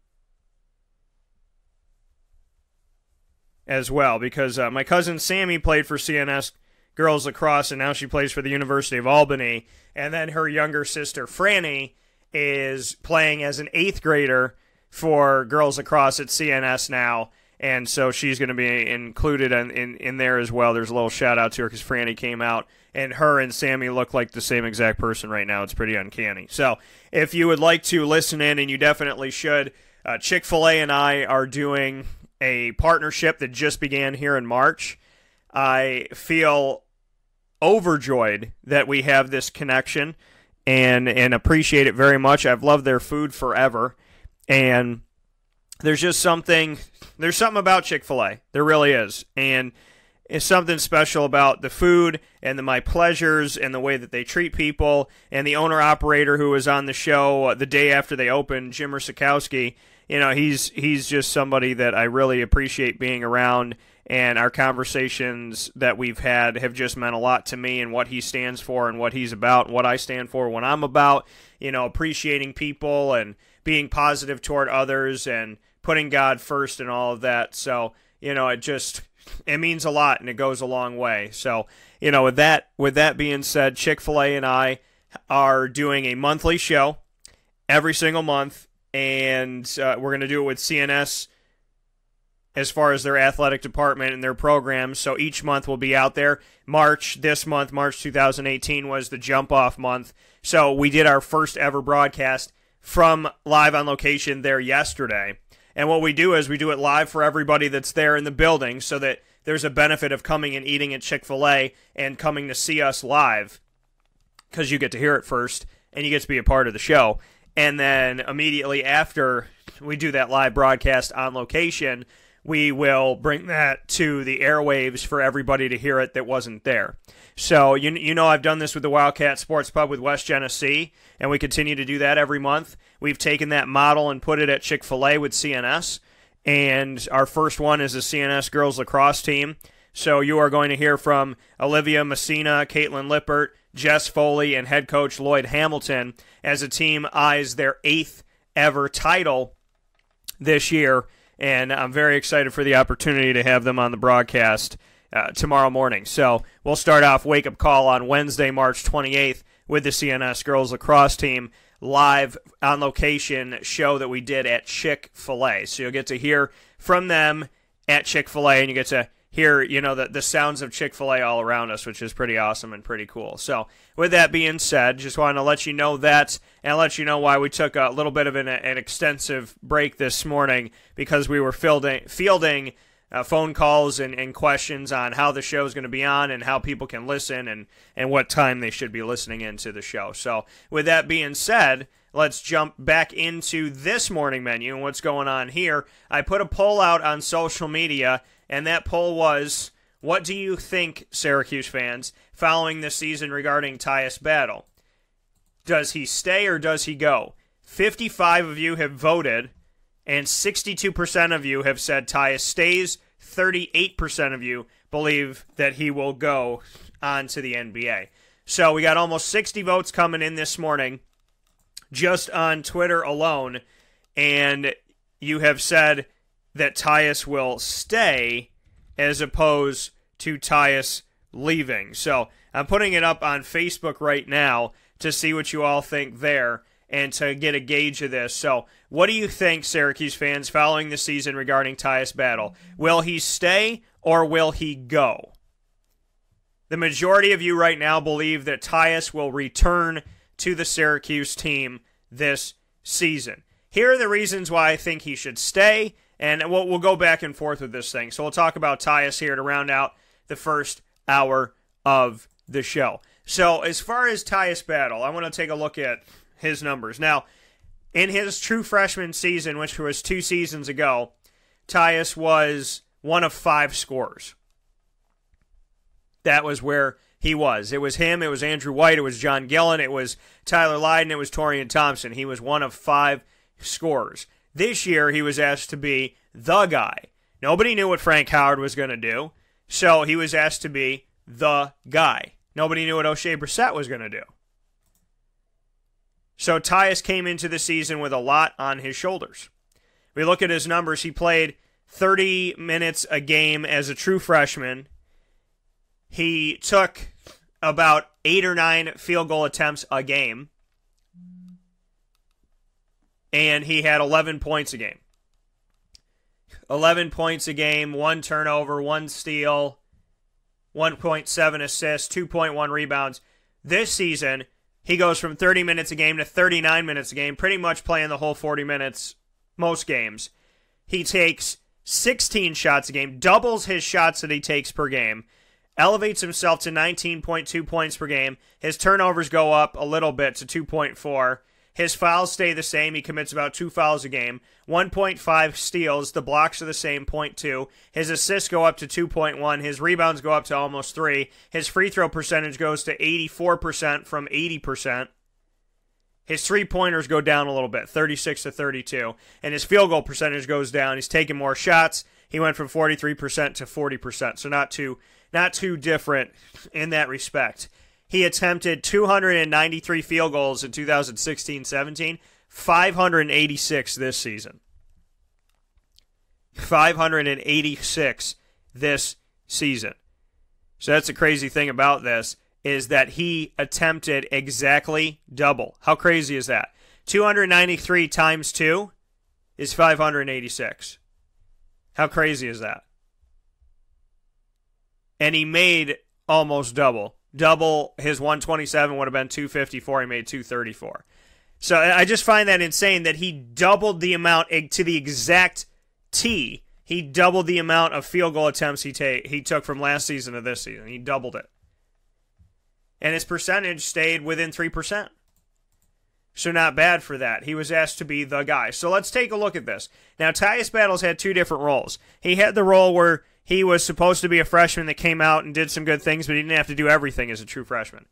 S2: as well, because my cousin Sammy played for CNS girls lacrosse, and now she plays for the University of Albany, and then her younger sister Franny is playing as an 8th grader for girls lacrosse at CNS now, and so she's going to be included in there as well. There's a little shout out to her because Franny came out, and her and Sammy look like the same exact person right now. It's pretty uncanny. So if you would like to listen in, and you definitely should, Chick-fil-A and I are doing a partnership that just began here in March. I feel overjoyed that we have this connection and appreciate it very much. I've loved their food forever, and there's something about Chick-fil-A. There really is, and it's something special about the food and my pleasures and the way that they treat people. And the owner-operator who was on the show the day after they opened, Jim Sikowski, he's just somebody that I really appreciate being around. And our conversations that we've had have just meant a lot to me, and what he stands for and what he's about and what I stand for, what I'm about, appreciating people and being positive toward others and putting God first and all of that. So, it means a lot, and it goes a long way. So, with that being said, Chick-fil-A and I are doing a monthly show every single month, and we're going to do it with CNS as far as their athletic department and their programs. So each month will be out there. This month, March 2018, was the jump-off month. So we did our first ever broadcast from live on location there yesterday. And what we do is we do it live for everybody that's there in the building, so that there's a benefit of coming and eating at Chick-fil-A and coming to see us live, because you get to hear it first and you get to be a part of the show. And then immediately after we do that live broadcast on location, we will bring that to the airwaves for everybody to hear it that wasn't there. So, I've done this with the Wildcat Sports Pub with West Genesee, and we continue to do that every month. We've taken that model and put it at Chick-fil-A with CNS, and our first one is the CNS girls lacrosse team. So you are going to hear from Olivia Messina, Caitlin Lippert, Jess Foley, and head coach Lloyd Hamilton as the team eyes their 8th ever title this year. And I'm very excited for the opportunity to have them on the broadcast tomorrow morning. So we'll start off Wake Up Call on Wednesday, March 28th with the CNS girls lacrosse team live on location show that we did at Chick-fil-A. So you'll get to hear from them at Chick-fil-A, and you get to hear, the sounds of Chick-fil-A all around us, which is pretty awesome and pretty cool. So with that being said, just wanted to let you know that, and let you know why we took a little bit of an extensive break this morning, because we were fielding phone calls and questions on how the show is going to be on and how people can listen and what time they should be listening into the show. So with that being said, let's jump back into this morning menu and what's going on here. I put a poll out on social media, and that poll was, what do you think, Syracuse fans, following this season regarding Tyus Battle? Does he stay or does he go? 55 of you have voted, and 62% of you have said Tyus stays. 38% of you believe that he will go on to the NBA. So we got almost 60 votes coming in this morning just on Twitter alone, and you have said that Tyus will stay as opposed to Tyus leaving. So I'm putting it up on Facebook right now to see what you all think there and to get a gauge of this. So what do you think, Syracuse fans, following the season regarding Tyus Battle? Will he stay or will he go? The majority of you right now believe that Tyus will return to the Syracuse team this season. Here are the reasons why I think he should stay, and we'll go back and forth with this thing. So we'll talk about Tyus here to round out the first hour of the show. So as far as Tyus Battle, I want to take a look at his numbers. Now, in his true freshman season, which was 2 seasons ago, Tyus was one of 5 scorers. That was where he was. It was him, it was Andrew White, it was John Gillen, it was Tyler Lydon, it was Torian Thompson. He was one of 5 scorers. This year, he was asked to be the guy. Nobody knew what Frank Howard was going to do, so he was asked to be the guy. Nobody knew what O'Shea Brissett was going to do. So Tyus came into the season with a lot on his shoulders. We look at his numbers. He played 30 minutes a game as a true freshman. He took about 8 or 9 field goal attempts a game. And he had 11 points a game. 11 points a game, 1 turnover, 1 steal, 1.7 assists, 2.1 rebounds. This season, he goes from 30 minutes a game to 39 minutes a game, pretty much playing the whole 40 minutes most games. He takes 16 shots a game, doubles his shots that he takes per game, elevates himself to 19.2 points per game. His turnovers go up a little bit to 2.4. His fouls stay the same. He commits about 2 fouls a game. 1.5 steals. The blocks are the same, 0.2. His assists go up to 2.1. His rebounds go up to almost 3. His free throw percentage goes to 84% from 80%. His three-pointers go down a little bit, 36 to 32. And his field goal percentage goes down. He's taking more shots. He went from 43% to 40%, so not too different in that respect. He attempted 293 field goals in 2016-17, 586 this season. 586 this season. So that's the crazy thing about this, is that he attempted exactly double. How crazy is that? 293 times 2 is 586. How crazy is that? And he made almost double. Double his 127 would have been 254. He made 234. So I just find that insane that he doubled the amount to the exact T. He doubled the amount of field goal attempts he took from last season to this season. He doubled it. And his percentage stayed within 3%. So not bad for that. He was asked to be the guy. So let's take a look at this. Now, Tyus Battles had 2 different roles. He had the role where he was supposed to be a freshman that came out and did some good things, but he didn't have to do everything as a true freshman.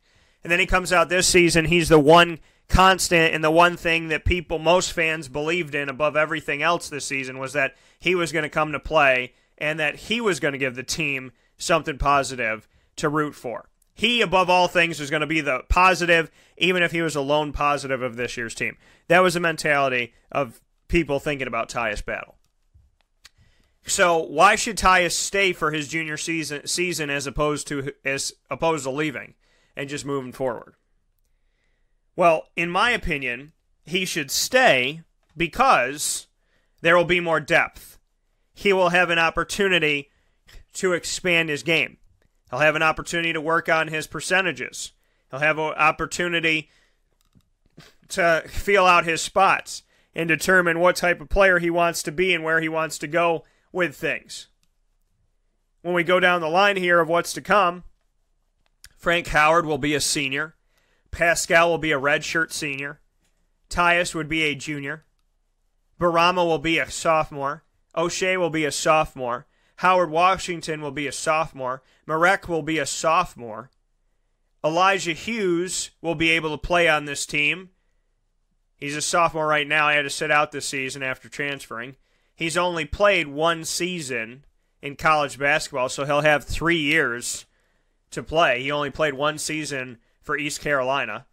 S2: And then he comes out this season. He's the one constant and the one thing that most fans believed in above everything else this season was that he was going to come to play and that he was going to give the team something positive to root for. He, above all things, was going to be the positive, even if he was a lone positive of this year's team. That was the mentality of people thinking about Tyus Battle. So why should Tyus stay for his junior season as opposed to leaving and just moving forward? Well, in my opinion, he should stay because there will be more depth. He will have an opportunity to expand his game. He'll have an opportunity to work on his percentages. He'll have an opportunity to feel out his spots and determine what type of player he wants to be and where he wants to go with things. When we go down the line here of what's to come, Frank Howard will be a senior. Pascal will be a redshirt senior. Tyus would be a junior. Barama will be a sophomore. O'Shea will be a sophomore. Howard Washington will be a sophomore. Marek will be a sophomore. Elijah Hughes will be able to play on this team. He's a sophomore right now. He had to sit out this season after transferring. He's only played 1 season in college basketball, so he'll have 3 years to play. He only played 1 season for East Carolina.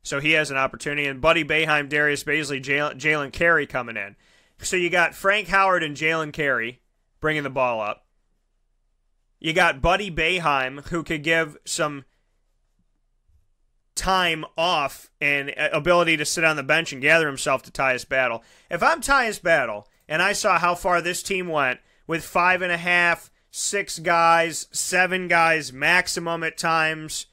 S2: So he has an opportunity. And Buddy Boeheim, Darius Baisley, Jalen Carey coming in. So you got Frank Howard and Jalen Carey bringing the ball up. You got Buddy Boeheim, who could give some time off and ability to sit on the bench and gather himself to Tyus Battle. If I'm Tyus Battle and I saw how far this team went with 5.5, 6 guys, 7 guys maximum at times,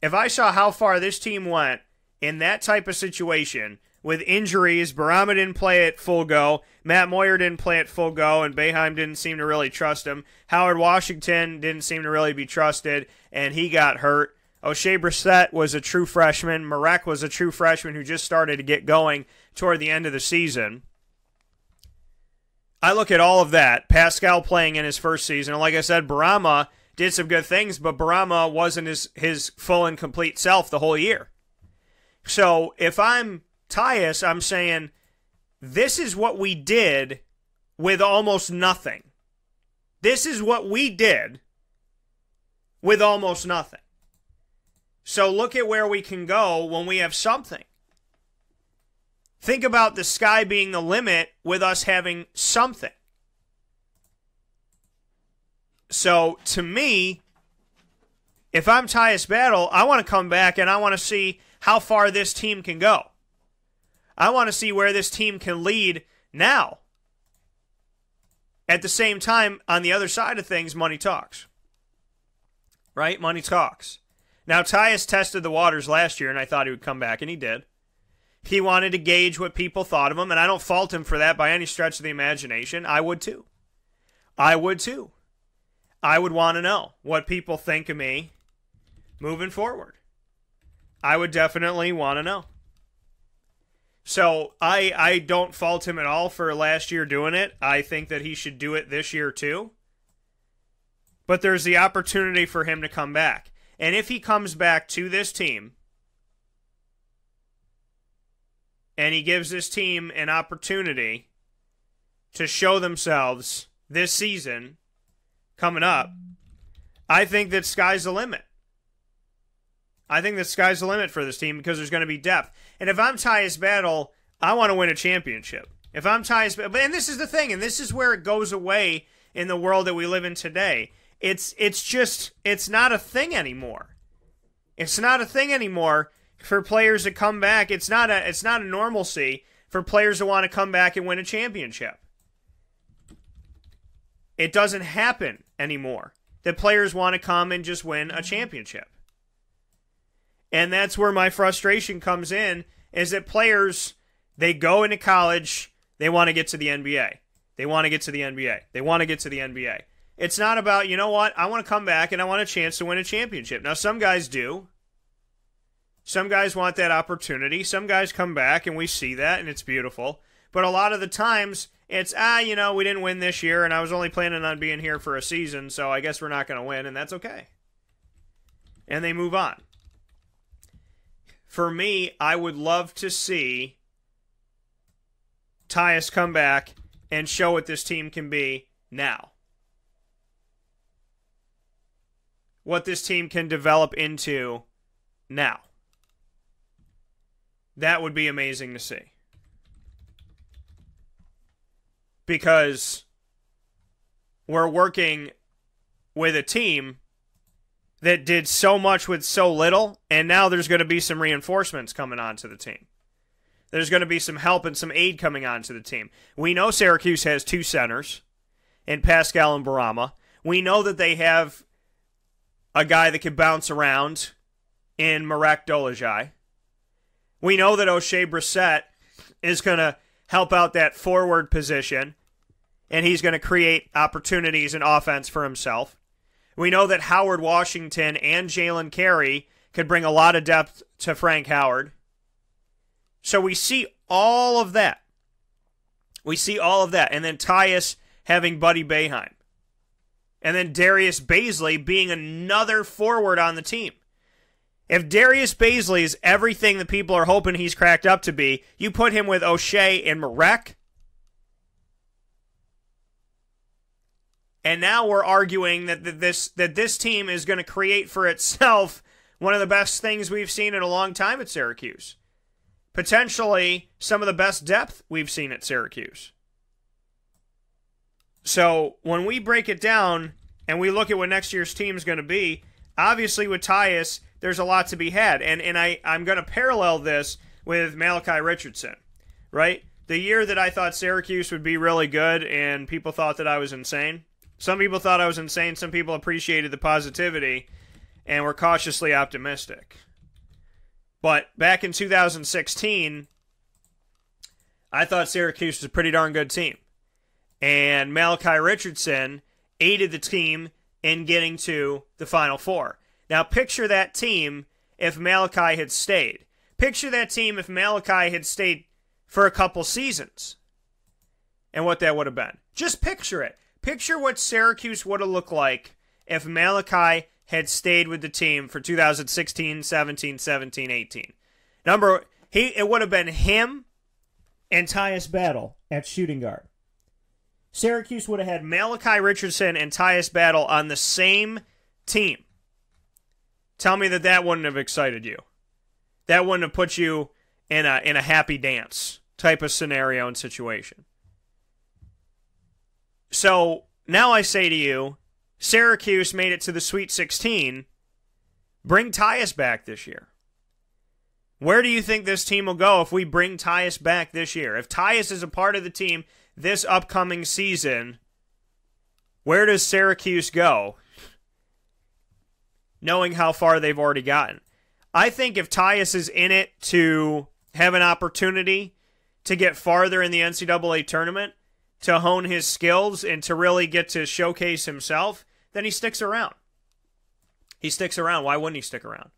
S2: if I saw how far this team went in that type of situation with injuries, Barama didn't play at full go, Matt Moyer didn't play at full go, and Boeheim didn't seem to really trust him. Howard Washington didn't seem to really be trusted, and he got hurt. O'Shea Brissett was a true freshman. Marek was a true freshman who just started to get going toward the end of the season. I look at all of that. Pascal playing in his first season. And like I said, Barama did some good things, but Barama wasn't his full and complete self the whole year. So if I'm Tyus, I'm saying this is what we did with almost nothing. This is what we did with almost nothing. So look at where we can go when we have something. Think about the sky being the limit with us having something. So to me, if I'm Tyus Battle, I want to come back and I want to see how far this team can go. I want to see where this team can lead now. At the same time, on the other side of things, money talks. Right? Money talks. Now, Tyus tested the waters last year, and I thought he would come back, and he did. He wanted to gauge what people thought of him, and I don't fault him for that by any stretch of the imagination. I would too. I would too. I would want to know what people think of me moving forward. I would definitely want to know. So I don't fault him at all for last year doing it. I think that he should do it this year too. But there's the opportunity for him to come back. And if he comes back to this team and he gives this team an opportunity to show themselves this season coming up, I think that sky's the limit. I think the sky's the limit for this team because there's going to be depth. And if I'm Tyus Battle, I want to win a championship. If I'm Tyus Battle, and this is the thing, and this is where it goes away in the world that we live in today. It's not a thing anymore. It's not a thing anymore for players to come back. It's not a normalcy for players to want to come back and win a championship. It doesn't happen anymore that players want to come and just win a championship. And that's where my frustration comes in, is that players, they go into college, they want to get to the NBA. They want to get to the NBA. They want to get to the NBA. It's not about, you know what, I want to come back and I want a chance to win a championship. Now, some guys do. Some guys want that opportunity. Some guys come back and we see that and it's beautiful. But a lot of the times, it's, we didn't win this year and I was only planning on being here for a season, so I guess we're not going to win, and that's okay. And they move on. For me, I would love to see Tyus come back and show what this team can be now. What this team can develop into now. That would be amazing to see. Because we're working with a team that did so much with so little, and now there's going to be some reinforcements coming onto the team. There's going to be some help and some aid coming onto the team. We know Syracuse has 2 centers in Pascal and Barama. We know that they have a guy that can bounce around in Marek Dolezaj. We know that O'Shea Brissett is going to help out that forward position, and he's going to create opportunities and offense for himself. We know that Howard Washington and Jalen Carey could bring a lot of depth to Frank Howard. So we see all of that. We see all of that. And then Tyus having Buddy Boeheim. And then Darius Baisley being another forward on the team. If Darius Baisley is everything that people are hoping he's cracked up to be, you put him with O'Shea and Marek, and now we're arguing that this team is going to create for itself one of the best things we've seen in a long time at Syracuse. Potentially some of the best depth we've seen at Syracuse. So when we break it down and we look at what next year's team is going to be, obviously with Tyus, there's a lot to be had. And I'm going to parallel this with Malachi Richardson, right? The year that I thought Syracuse would be really good and people thought that I was insane. Some people thought I was insane. Some people appreciated the positivity and were cautiously optimistic. But back in 2016, I thought Syracuse was a pretty darn good team. And Malachi Richardson aided the team in getting to the Final Four. Now picture that team if Malachi had stayed. Picture that team if Malachi had stayed for a couple seasons and what that would have been. Just picture it. Picture what Syracuse would have looked like if Malachi had stayed with the team for 2016, 17, 17, 18. It would have been him and Tyus Battle at shooting guard. Syracuse would have had Malachi Richardson and Tyus Battle on the same team. Tell me that wouldn't have excited you. That wouldn't have put you in a happy dance type of scenario and situation. So now I say to you, Syracuse made it to the Sweet 16. Bring Tyus back this year. Where do you think this team will go if we bring Tyus back this year? If Tyus is a part of the team this upcoming season, where does Syracuse go? Knowing how far they've already gotten. I think if Tyus is in it to have an opportunity to get farther in the NCAA tournament, to hone his skills and to really get to showcase himself, then he sticks around. He sticks around. Why wouldn't he stick around?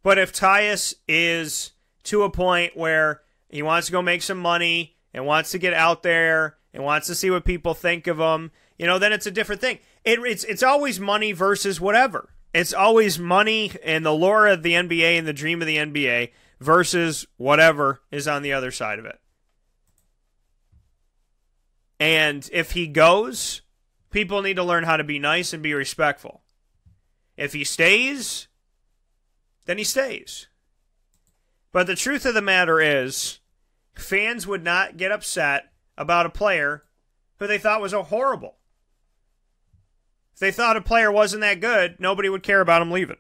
S2: But if Tyus is to a point where he wants to go make some money and wants to get out there and wants to see what people think of him, then it's a different thing. It's always money versus whatever. It's always money and the lure of the NBA and the dream of the NBA versus whatever is on the other side of it. And if he goes, people need to learn how to be nice and be respectful. If he stays, then he stays. But the truth of the matter is, fans would not get upset about a player who they thought was horrible. If they thought a player wasn't that good, nobody would care about him leaving.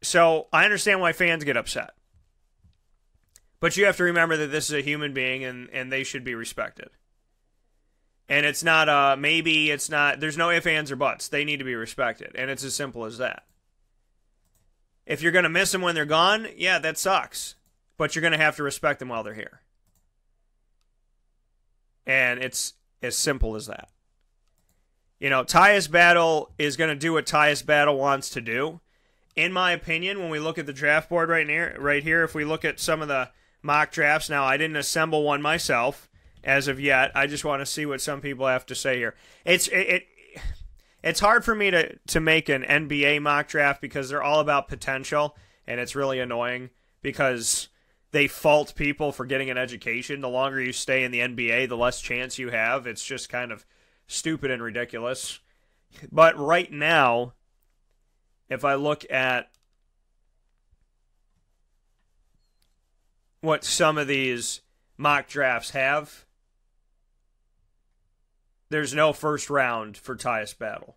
S2: So I understand why fans get upset. But you have to remember that this is a human being and they should be respected. And it's not maybe it's not, there's no ifs, ands, or buts. They need to be respected. And it's as simple as that. If you're going to miss them when they're gone, yeah, that sucks. But you're going to have to respect them while they're here. And it's as simple as that. Tyus Battle is going to do what Tyus Battle wants to do. In my opinion, when we look at the draft board right here, if we look at some of the mock drafts, now I didn't assemble one myself as of yet. I just want to see what some people have to say here. It's hard for me to make an NBA mock draft because they're all about potential, and it's really annoying because they fault people for getting an education. The longer you stay in the NBA, the less chance you have. It's just kind of stupid and ridiculous. But right now, if I look at what some of these mock drafts have, there's no first round for Tyus Battle.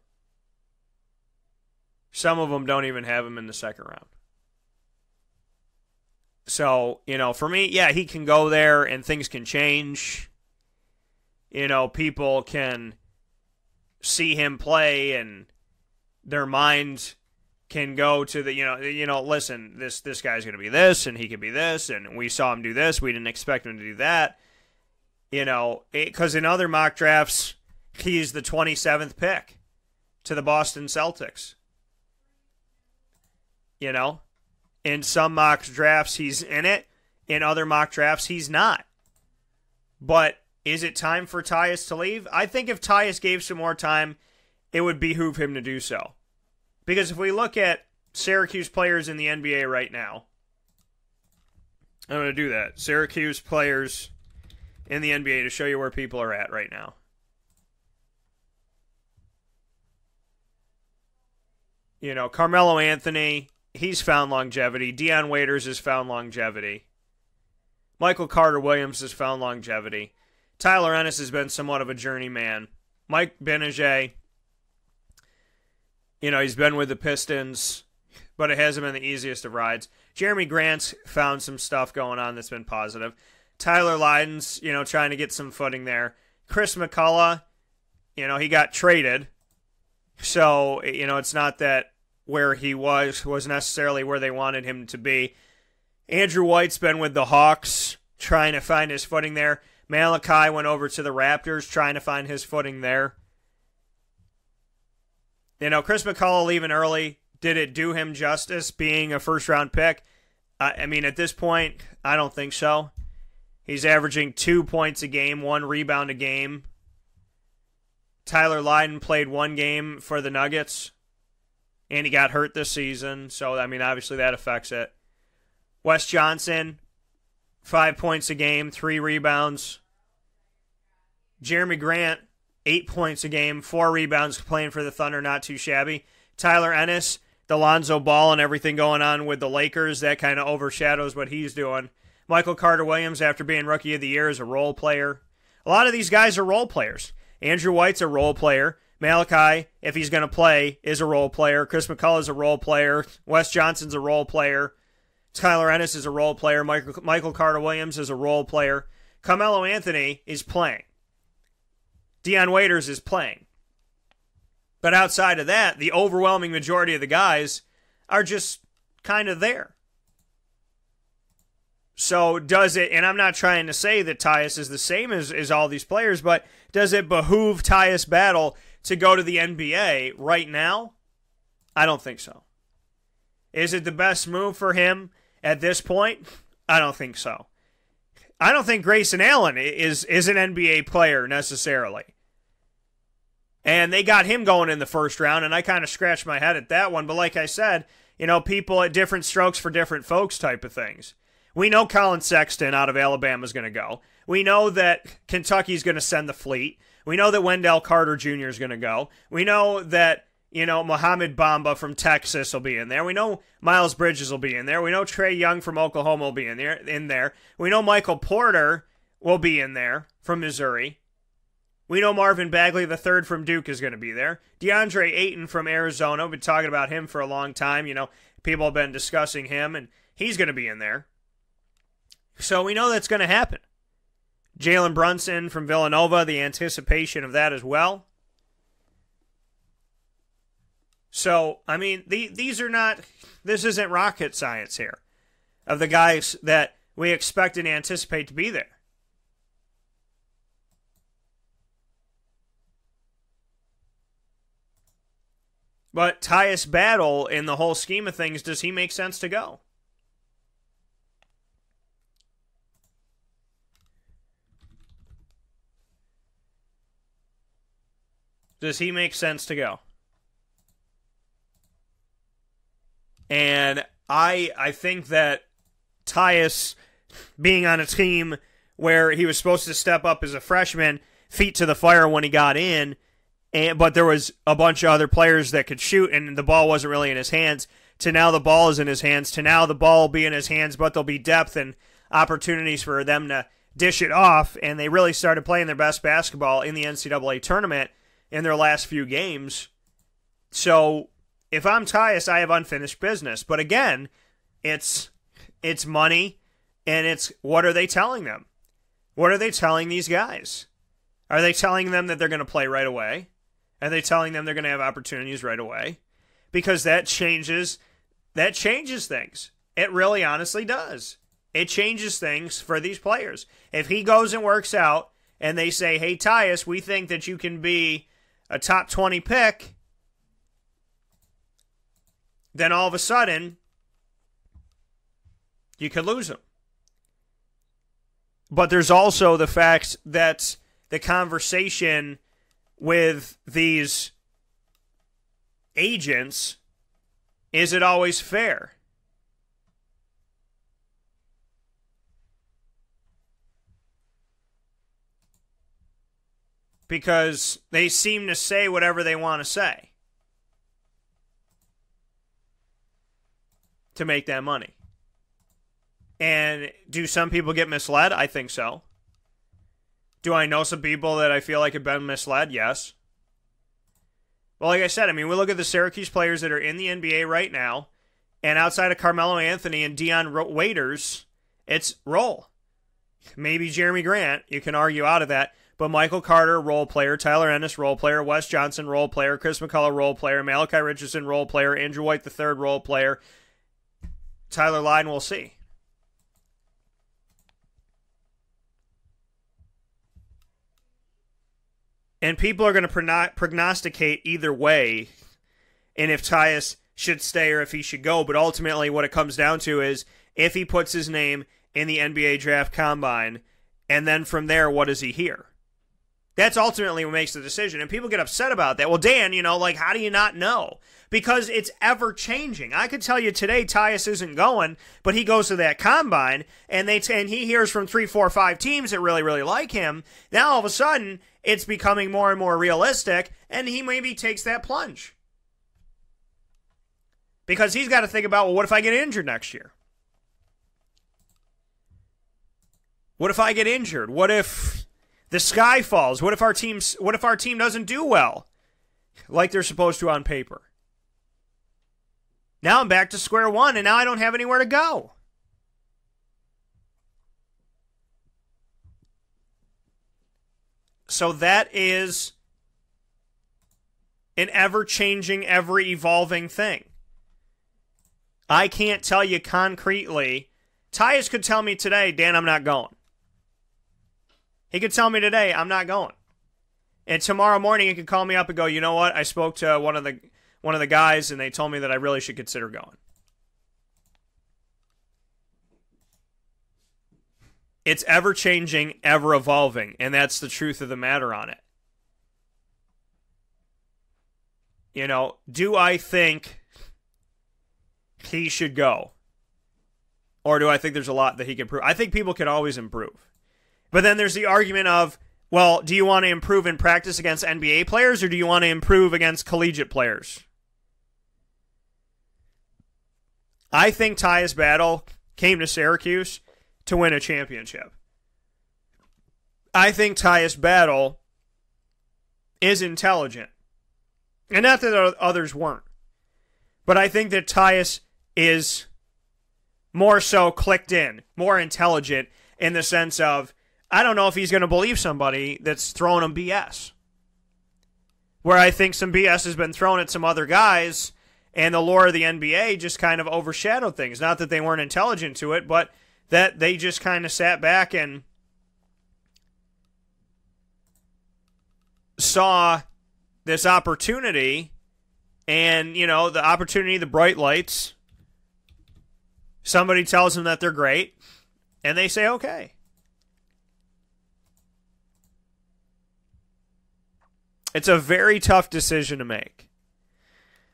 S2: Some of them don't even have him in the second round. So, for me, yeah, he can go there and things can change. People can see him play and their mind can go to the, listen, this guy's going to be this and he could be this and we saw him do this. We didn't expect him to do that. Because in other mock drafts, he's the 27th pick to the Boston Celtics. In some mock drafts, he's in it. In other mock drafts, he's not. But is it time for Tyus to leave? I think if Tyus gave some more time, it would behoove him to do so. Because if we look at Syracuse players in the NBA right now, I'm going to do that. Syracuse players in the NBA to show you where people are at right now. Carmelo Anthony, he's found longevity. Deion Waiters has found longevity. Michael Carter-Williams has found longevity. Tyler Ennis has been somewhat of a journeyman. Mike Benajay, he's been with the Pistons, but it hasn't been the easiest of rides. Jeremy Grant's found some stuff going on that's been positive. Tyler Lydon's, trying to get some footing there. Chris McCullough, he got traded. So, it's not that where he was necessarily where they wanted him to be. Andrew White's been with the Hawks, trying to find his footing there. Malachi went over to the Raptors, trying to find his footing there. Chris McCullough leaving early, did it do him justice being a first-round pick? At this point, I don't think so. He's averaging 2 points a game, 1 rebound a game. Tyler Lydon played 1 game for the Nuggets, and he got hurt this season, so, obviously that affects it. Wes Johnson, 5 points a game, 3 rebounds. Jeremy Grant, 8 points a game, 4 rebounds, playing for the Thunder, not too shabby. Tyler Ennis, the Lonzo Ball and everything going on with the Lakers, that kind of overshadows what he's doing. Michael Carter-Williams, after being Rookie of the Year, is a role player. A lot of these guys are role players. Andrew White's a role player. Malachi, if he's going to play, is a role player. Chris McCullough is a role player. Wes Johnson's a role player. Tyler Ennis is a role player. Michael Carter-Williams is a role player. Carmelo Anthony is playing. Deion Waiters is playing. But outside of that, the overwhelming majority of the guys are just kind of there. So does it, and I'm not trying to say that Tyus is the same as all these players, but does it behoove Tyus Battle to go to the NBA right now? I don't think so. Is it the best move for him at this point? I don't think so. I don't think Grayson Allen is an NBA player necessarily. And they got him going in the first round, and I kind of scratched my head at that one. But like I said, people at different strokes for different folks type of things. We know Colin Sexton out of Alabama is going to go. We know that Kentucky's going to send the fleet. We know that Wendell Carter Jr. is going to go. We know that, Mohamed Bamba from Texas will be in there. We know Miles Bridges will be in there. We know Trey Young from Oklahoma will be in there. We know Michael Porter will be in there from Missouri. We know Marvin Bagley III from Duke is going to be there. DeAndre Ayton from Arizona. We've been talking about him for a long time. People have been discussing him, and he's going to be in there. So we know that's going to happen. Jalen Brunson from Villanova, the anticipation of that as well. So, these are not, this isn't rocket science here of the guys that we expect and anticipate to be there. But Tyus Battle, in the whole scheme of things, does he make sense to go? Does he make sense to go? And I think that Tyus being on a team where he was supposed to step up as a freshman, feet to the fire when he got in, but there was a bunch of other players that could shoot, and the ball wasn't really in his hands, to now the ball is in his hands, to now the ball will be in his hands, but there'll be depth and opportunities for them to dish it off, and they really started playing their best basketball in the NCAA tournament in their last few games. So if I'm Tyus, I have unfinished business. But again, it's money, and it's what are they telling them? What are they telling these guys? Are they telling them that they're going to play right away? Are they telling them they're going to have opportunities right away? Because that changes things. It really honestly does. It changes things for these players. If he goes and works out and they say, hey, Tyus, we think that you can be a top 20 pick, then all of a sudden you could lose him. But there's also the fact that the conversation with these agents, is it always fair? Because they seem to say whatever they want to say to make that money. And do some people get misled? I think so. Do I know some people that I feel like have been misled? Yes. Well, like I said, I mean, we look at the Syracuse players that are in the NBA right now, and outside of Carmelo Anthony and Dion Waiters, it's role. Maybe Jeremy Grant, you can argue out of that, but Michael Carter, role player, Tyler Ennis, role player, Wes Johnson, role player, Chris McCullough, role player, Malachi Richardson, role player, Andrew White III, role player, Tyler Lydon, we'll see. And people are going to prognosticate either way, and if Tyus should stay or if he should go. But ultimately, what it comes down to is if he puts his name in the NBA Draft Combine, and then from there, what does he hear? That's ultimately what makes the decision. And people get upset about that. Well, Dan, like, how do you not know? Because it's ever changing. I could tell you today Tyus isn't going, but he goes to that combine, and he hears from 3, 4, 5 teams that really, really like him. Now, all of a sudden, it's becoming more and more realistic, and he maybe takes that plunge. Because he's got to think about, well, what if I get injured next year? What if I get injured? What if the sky falls? What if our team doesn't do well like they're supposed to on paper? Now I'm back to square one, and now I don't have anywhere to go. So that is an ever-changing, ever-evolving thing. I can't tell you concretely. Tyus could tell me today, Dan, I'm not going. He could tell me today, I'm not going. And tomorrow morning, he could call me up and go, you know what? I spoke to one of the guys, and they told me that I really should consider going. It's ever-changing, ever-evolving, and that's the truth of the matter on it. Do I think he should go? Or do I think there's a lot that he can improve? I think people can always improve. But then there's the argument of, well, do you want to improve in practice against NBA players, or do you want to improve against collegiate players? I think Tyus Battle came to Syracuse to win a championship. I think Tyus Battle is intelligent. And not that others weren't. But I think that Tyus is more so clicked in, more intelligent in the sense of, I don't know if he's going to believe somebody that's throwing him BS. Where I think some BS has been thrown at some other guys, and the lore of the NBA just kind of overshadowed things. Not that they weren't intelligent to it, but that they just kind of sat back and saw this opportunity, and, the opportunity, the bright lights. Somebody tells them that they're great, and they say, okay. It's a very tough decision to make.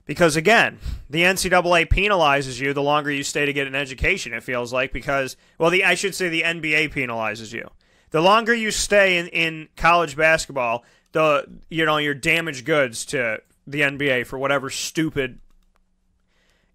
S2: Because, again, the NCAA penalizes you the longer you stay to get an education, it feels like. Because, I should say the NBA penalizes you. The longer you stay in college basketball, you're damaged goods to the NBA for whatever stupid,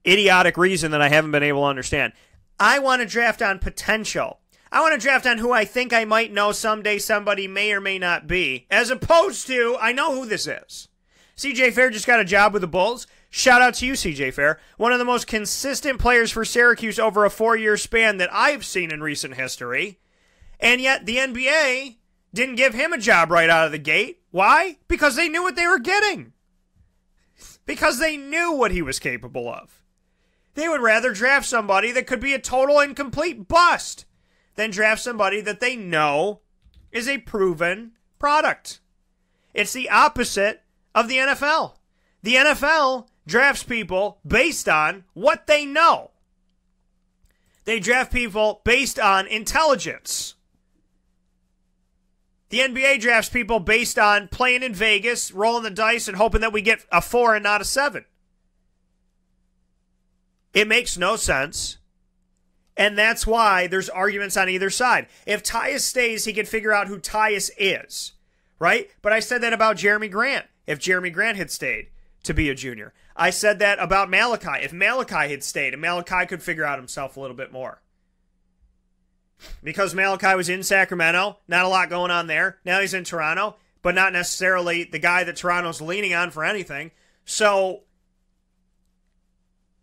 S2: idiotic reason that I haven't been able to understand. I want to draft on potential. I want to draft on who I think I might know someday somebody may or may not be, as opposed to, I know who this is. CJ Fair just got a job with the Bulls. Shout out to you, CJ Fair. One of the most consistent players for Syracuse over a 4-year span that I've seen in recent history. And yet the NBA didn't give him a job right out of the gate. Why? Because they knew what they were getting. Because they knew what he was capable of. They would rather draft somebody that could be a total and complete bust than draft somebody that they know is a proven product. It's the opposite of the NFL. The NFL drafts people based on what they know. They draft people based on intelligence. The NBA drafts people based on playing in Vegas, rolling the dice, and hoping that we get a 4 and not a 7. It makes no sense. And that's why there's arguments on either side. If Tyus stays, he can figure out who Tyus is, right? But I said that about Jeremy Grant, if Jeremy Grant had stayed to be a junior. I said that about Malachi, if Malachi had stayed, and Malachi could figure out himself a little bit more. because Malachi was in Sacramento, not a lot going on there. Now he's in Toronto, but not necessarily the guy that Toronto's leaning on for anything. So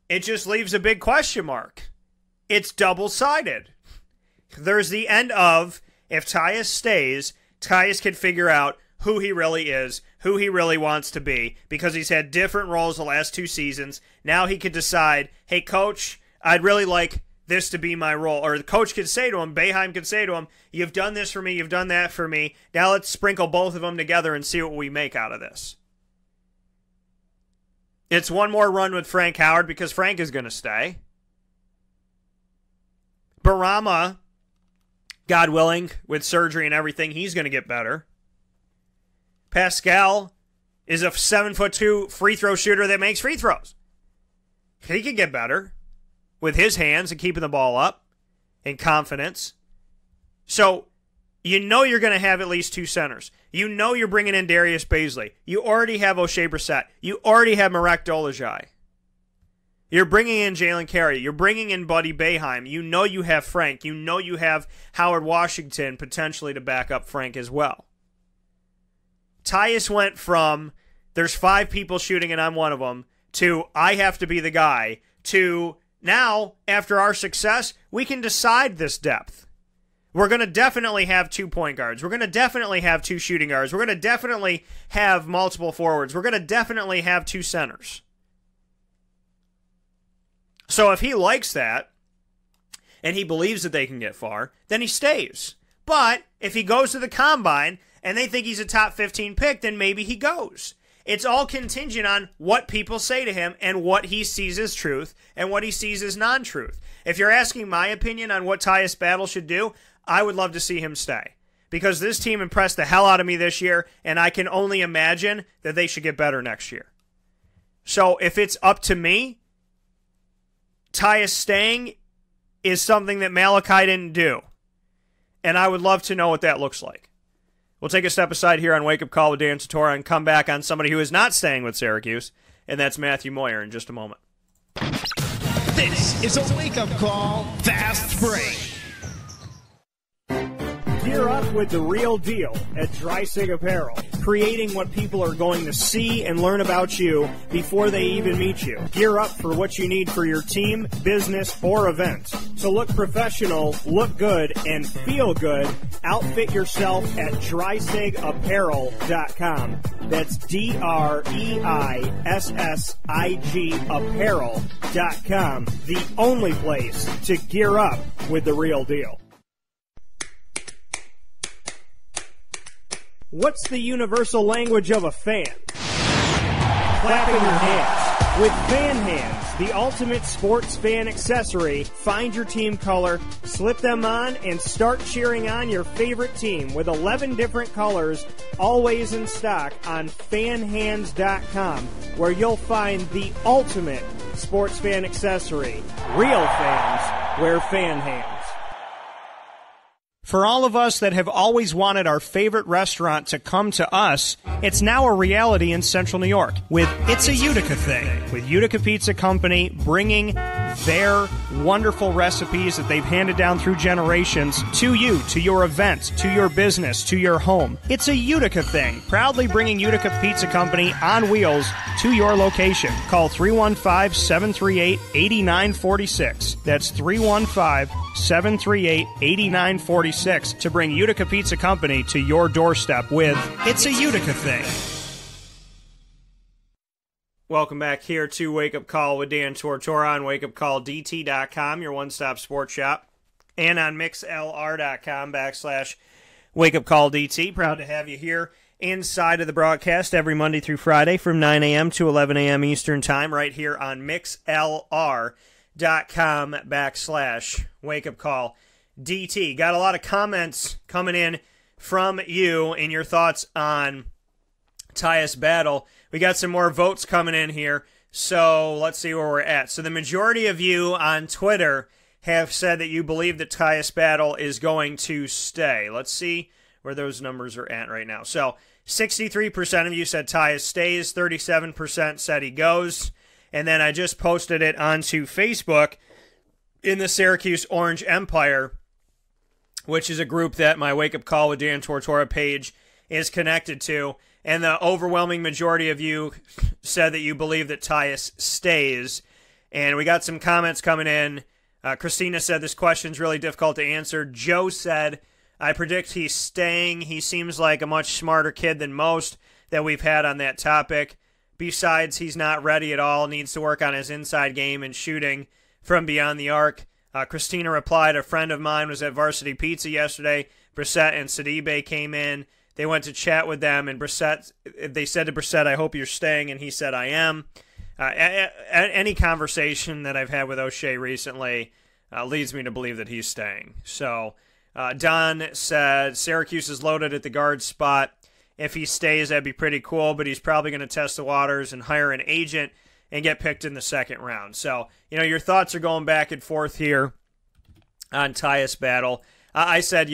S2: it just leaves a big question mark. It's double-sided. There's the end of, if Tyus stays, Tyus can figure out who he really is, who he really wants to be, because he's had different roles the last 2 seasons. Now he could decide, hey, coach, I'd really like this to be my role. Or the coach could say to him, Boeheim could say to him, you've done this for me, you've done that for me. Now let's sprinkle both of them together and see what we make out of this. It's one more run with Frank Howard because Frank is going to stay. Barama, God willing, with surgery and everything, he's going to get better. Pascal is a 7'2" free throw shooter that makes free throws. He can get better with his hands and keeping the ball up and confidence. So you know you're going to have at least 2 centers. You know you're bringing in Darius Baisley. You already have O'Shea Brissett. You already have Marek Dolezaj. You're bringing in Jalen Carey. You're bringing in Buddy Boeheim. You know you have Frank. You know you have Howard Washington potentially to back up Frank as well. Tyus went from, there's 5 people shooting and I'm one of them, to I have to be the guy, to now, after our success, we can decide this depth. We're going to definitely have 2 point guards. We're going to definitely have 2 shooting guards. We're going to definitely have multiple forwards. We're going to definitely have 2 centers. So if he likes that, and he believes that they can get far, then he stays. But if he goes to the combine and they think he's a top 15 pick, then maybe he goes. It's all contingent on what people say to him and what he sees as truth and what he sees as non-truth. If you're asking my opinion on what Tyus Battle should do, I would love to see him stay. Because this team impressed the hell out of me this year, and I can only imagine that they should get better next year. So if it's up to me, Tyus staying is something that Malachi didn't do. And I would love to know what that looks like. We'll take a step aside here on Wake Up Call with Dan Tortora and come back on somebody who is not staying with Syracuse, and that's Matthew Moyer in just a moment.
S1: This is a wake-up call fast break.
S6: Gear up with the real deal at Dreisig Apparel, creating what people are going to see and learn about you before they even meet you. Gear up for what you need for your team, business, or event. To look professional, look good, and feel good, outfit yourself at DreisigApparel.com. That's DREISSIG Apparel.com. The only place to gear up with the real deal. What's the universal language of a fan? Clapping your hands. With Fan Hands, the ultimate sports fan accessory, find your team color, slip them on, and start cheering on your favorite team with 11 different colors, always in stock on fanhands.com, where you'll find the ultimate sports fan accessory. Real fans wear Fan Hands.
S12: For all of us that have always wanted our favorite restaurant to come to us, it's now a reality in Central New York with It's a Utica Thing, with Utica Pizza Company bringing their wonderful recipes that they've handed down through generations to you, to your event, to your business, to your home. It's a Utica Thing, proudly bringing Utica Pizza Company on wheels to your location. Call 315-738-8946. That's 315-738-8946 to bring Utica Pizza Company to your doorstep with It's a Utica Thing.
S2: Welcome back here to Wake Up Call with Dan Tortora on wakeupcalldt.com, your one-stop sports shop, and on mixlr.com/wakeupcalldt. Proud to have you here inside of the broadcast every Monday through Friday from 9 a.m. to 11 a.m. Eastern Time right here on mixlr.com/wakeupcalldt. Got a lot of comments coming in from you and your thoughts on Tyus Battle. We got some more votes coming in here, so let's see where we're at. So the majority of you on Twitter have said that you believe that Tyus Battle is going to stay. Let's see where those numbers are at right now. So 63% of you said Tyus stays, 37% said he goes, and then I just posted it onto Facebook in the Syracuse Orange Empire. which is a group that my Wake Up Call with Dan Tortora page is connected to. And the overwhelming majority of you said that you believe that Tyus stays. And we got some comments coming in. Christina said this question's really difficult to answer. Joe said, I predict he's staying. He seems like a much smarter kid than most that we've had on that topic. Besides, he's not ready at all. Needs to work on his inside game and shooting from beyond the arc. Christina replied, a friend of mine was at Varsity Pizza yesterday. Brissett and Sidibe came in. They went to chat with them, and they said to Brissett, I hope you're staying, and he said, I am. Any conversation that I've had with O'Shea recently leads me to believe that he's staying. So Don said, Syracuse is loaded at the guard spot. If he stays, that'd be pretty cool, but he's probably going to test the waters and hire an agent and get picked in the second round. So, your thoughts are going back and forth here on Tyus Battle. I said,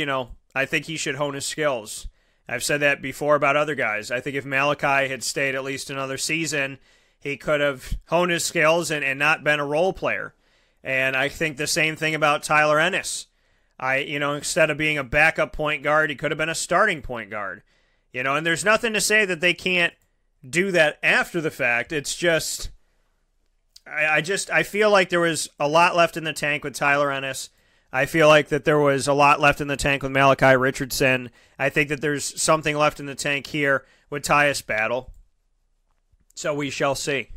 S2: I think he should hone his skills. I've said that before about other guys. I think if Malachi had stayed at least another season, he could have honed his skills and not been a role player. And I think the same thing about Tyler Ennis. Instead of being a backup point guard, he could have been a starting point guard. And there's nothing to say that they can't do that after the fact. It's just... I feel like there was a lot left in the tank with Tyler Ennis. I feel like that there was a lot left in the tank with Malachi Richardson. I think that there's something left in the tank here with Tyus Battle. So we shall see.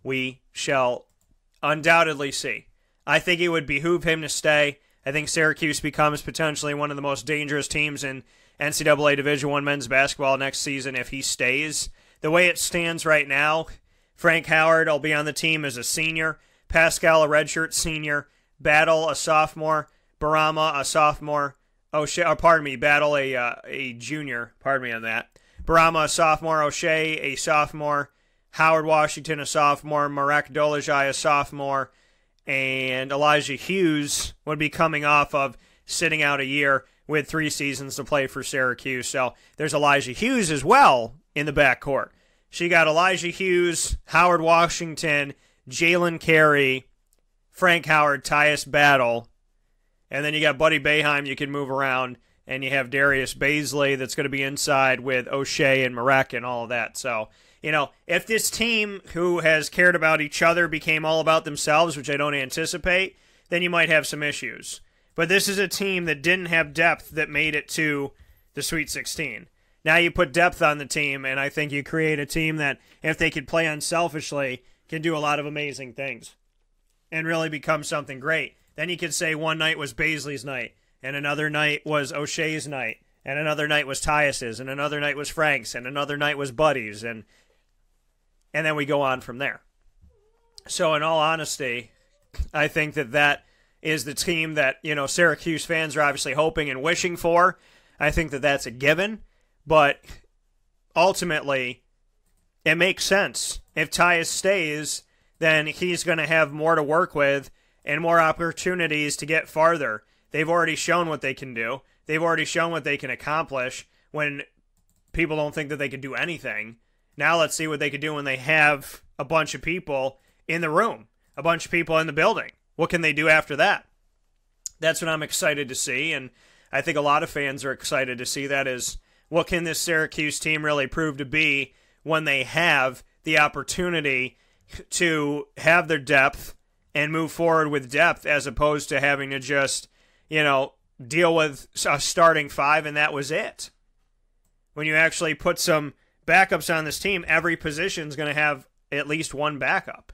S2: We shall undoubtedly see. I think it would behoove him to stay. I think Syracuse becomes potentially one of the most dangerous teams in NCAA Division I men's basketball next season if he stays. The way it stands right now, Frank Howard will be on the team as a senior. Pascal, a redshirt senior. Battle, a sophomore. Barama, a sophomore. Battle, a junior. Pardon me on that. Barama, a sophomore. O'Shea, a sophomore. Howard Washington, a sophomore. Marek Dolezaj, a sophomore. And Elijah Hughes would be coming off of sitting out a year with 3 seasons to play for Syracuse. So there's Elijah Hughes as well in the backcourt. So you got Elijah Hughes, Howard Washington, Jalen Carey, Frank Howard, Tyus Battle, and then you got Buddy Boeheim you can move around, and you have Darius Baisley that's going to be inside with O'Shea and Marek and all of that. So, if this team who has cared about each other became all about themselves, which I don't anticipate, then you might have some issues. But this is a team that didn't have depth that made it to the Sweet 16. Now you put depth on the team, and I think you create a team that, if they could play unselfishly, can do a lot of amazing things and really become something great. Then you could say one night was Baisley's night, and another night was O'Shea's night, and another night was Tyus's, and another night was Frank's, and another night was Buddy's, and then we go on from there. So in all honesty, I think that is the team that, Syracuse fans are obviously hoping and wishing for. I think that that's a given. But ultimately, it makes sense. If Tyus stays, then he's going to have more to work with and more opportunities to get farther. They've already shown what they can do. They've already shown what they can accomplish when people don't think that they can do anything. Now let's see what they can do when they have a bunch of people in the room, a bunch of people in the building. What can they do after that? That's what I'm excited to see, and I think a lot of fans are excited to see that is, what can this Syracuse team really prove to be when they have the opportunity to have their depth and move forward with depth as opposed to having to just, deal with a starting 5 and that was it. When you actually put some backups on this team, every position is going to have at least one backup.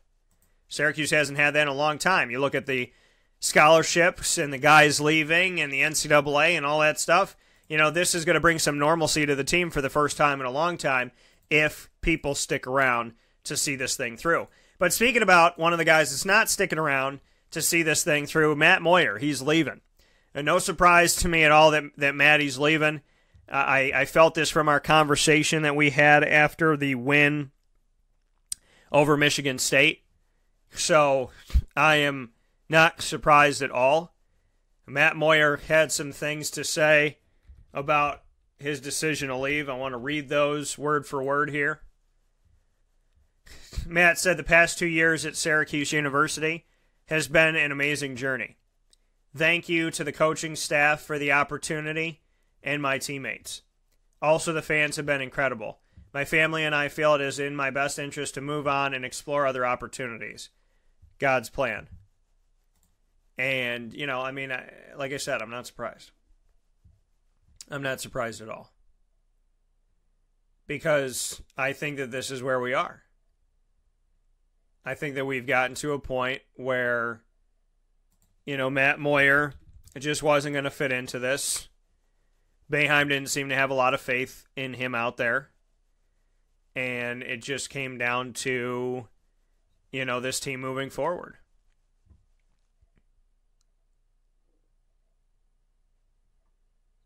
S2: Syracuse hasn't had that in a long time. You look at the scholarships and the guys leaving and the NCAA and all that stuff. This is going to bring some normalcy to the team for the first time in a long time if people stick around to see this thing through. But speaking about one of the guys that's not sticking around to see this thing through, Matt Moyer, he's leaving. And no surprise to me at all that Matty's leaving. I felt this from our conversation that we had after the win over Michigan State. So I am not surprised at all. Matt Moyer had some things to say about his decision to leave. I want to read those word for word here. Matt said the past 2 years at Syracuse University has been an amazing journey. Thank you to the coaching staff for the opportunity and my teammates. Also, the fans have been incredible. My family and I feel it is in my best interest to move on and explore other opportunities. God's plan. And, like I said, I'm not surprised. I'm not surprised at all. Because I think that this is where we are. I think that we've gotten to a point where, Matt Moyer just wasn't going to fit into this. Boeheim didn't seem to have a lot of faith in him out there. And it just came down to, this team moving forward.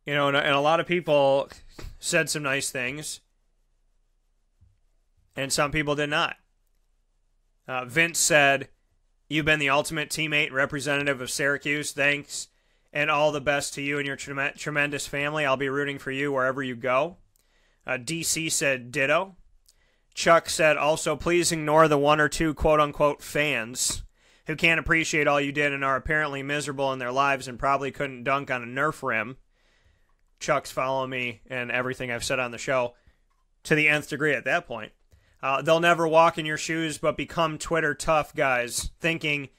S2: And a lot of people said some nice things. And some people did not. Vince said, "You've been the ultimate teammate and representative of Syracuse. Thanks, and all the best to you and your tremendous family. I'll be rooting for you wherever you go." DC said, "Ditto." Chuck said, "Also, please ignore the one or two quote-unquote fans who can't appreciate all you did and are apparently miserable in their lives and probably couldn't dunk on a Nerf rim." Chuck's following me and everything I've said on the show to the nth degree at that point. They'll never walk in your shoes but become Twitter tough guys, thinking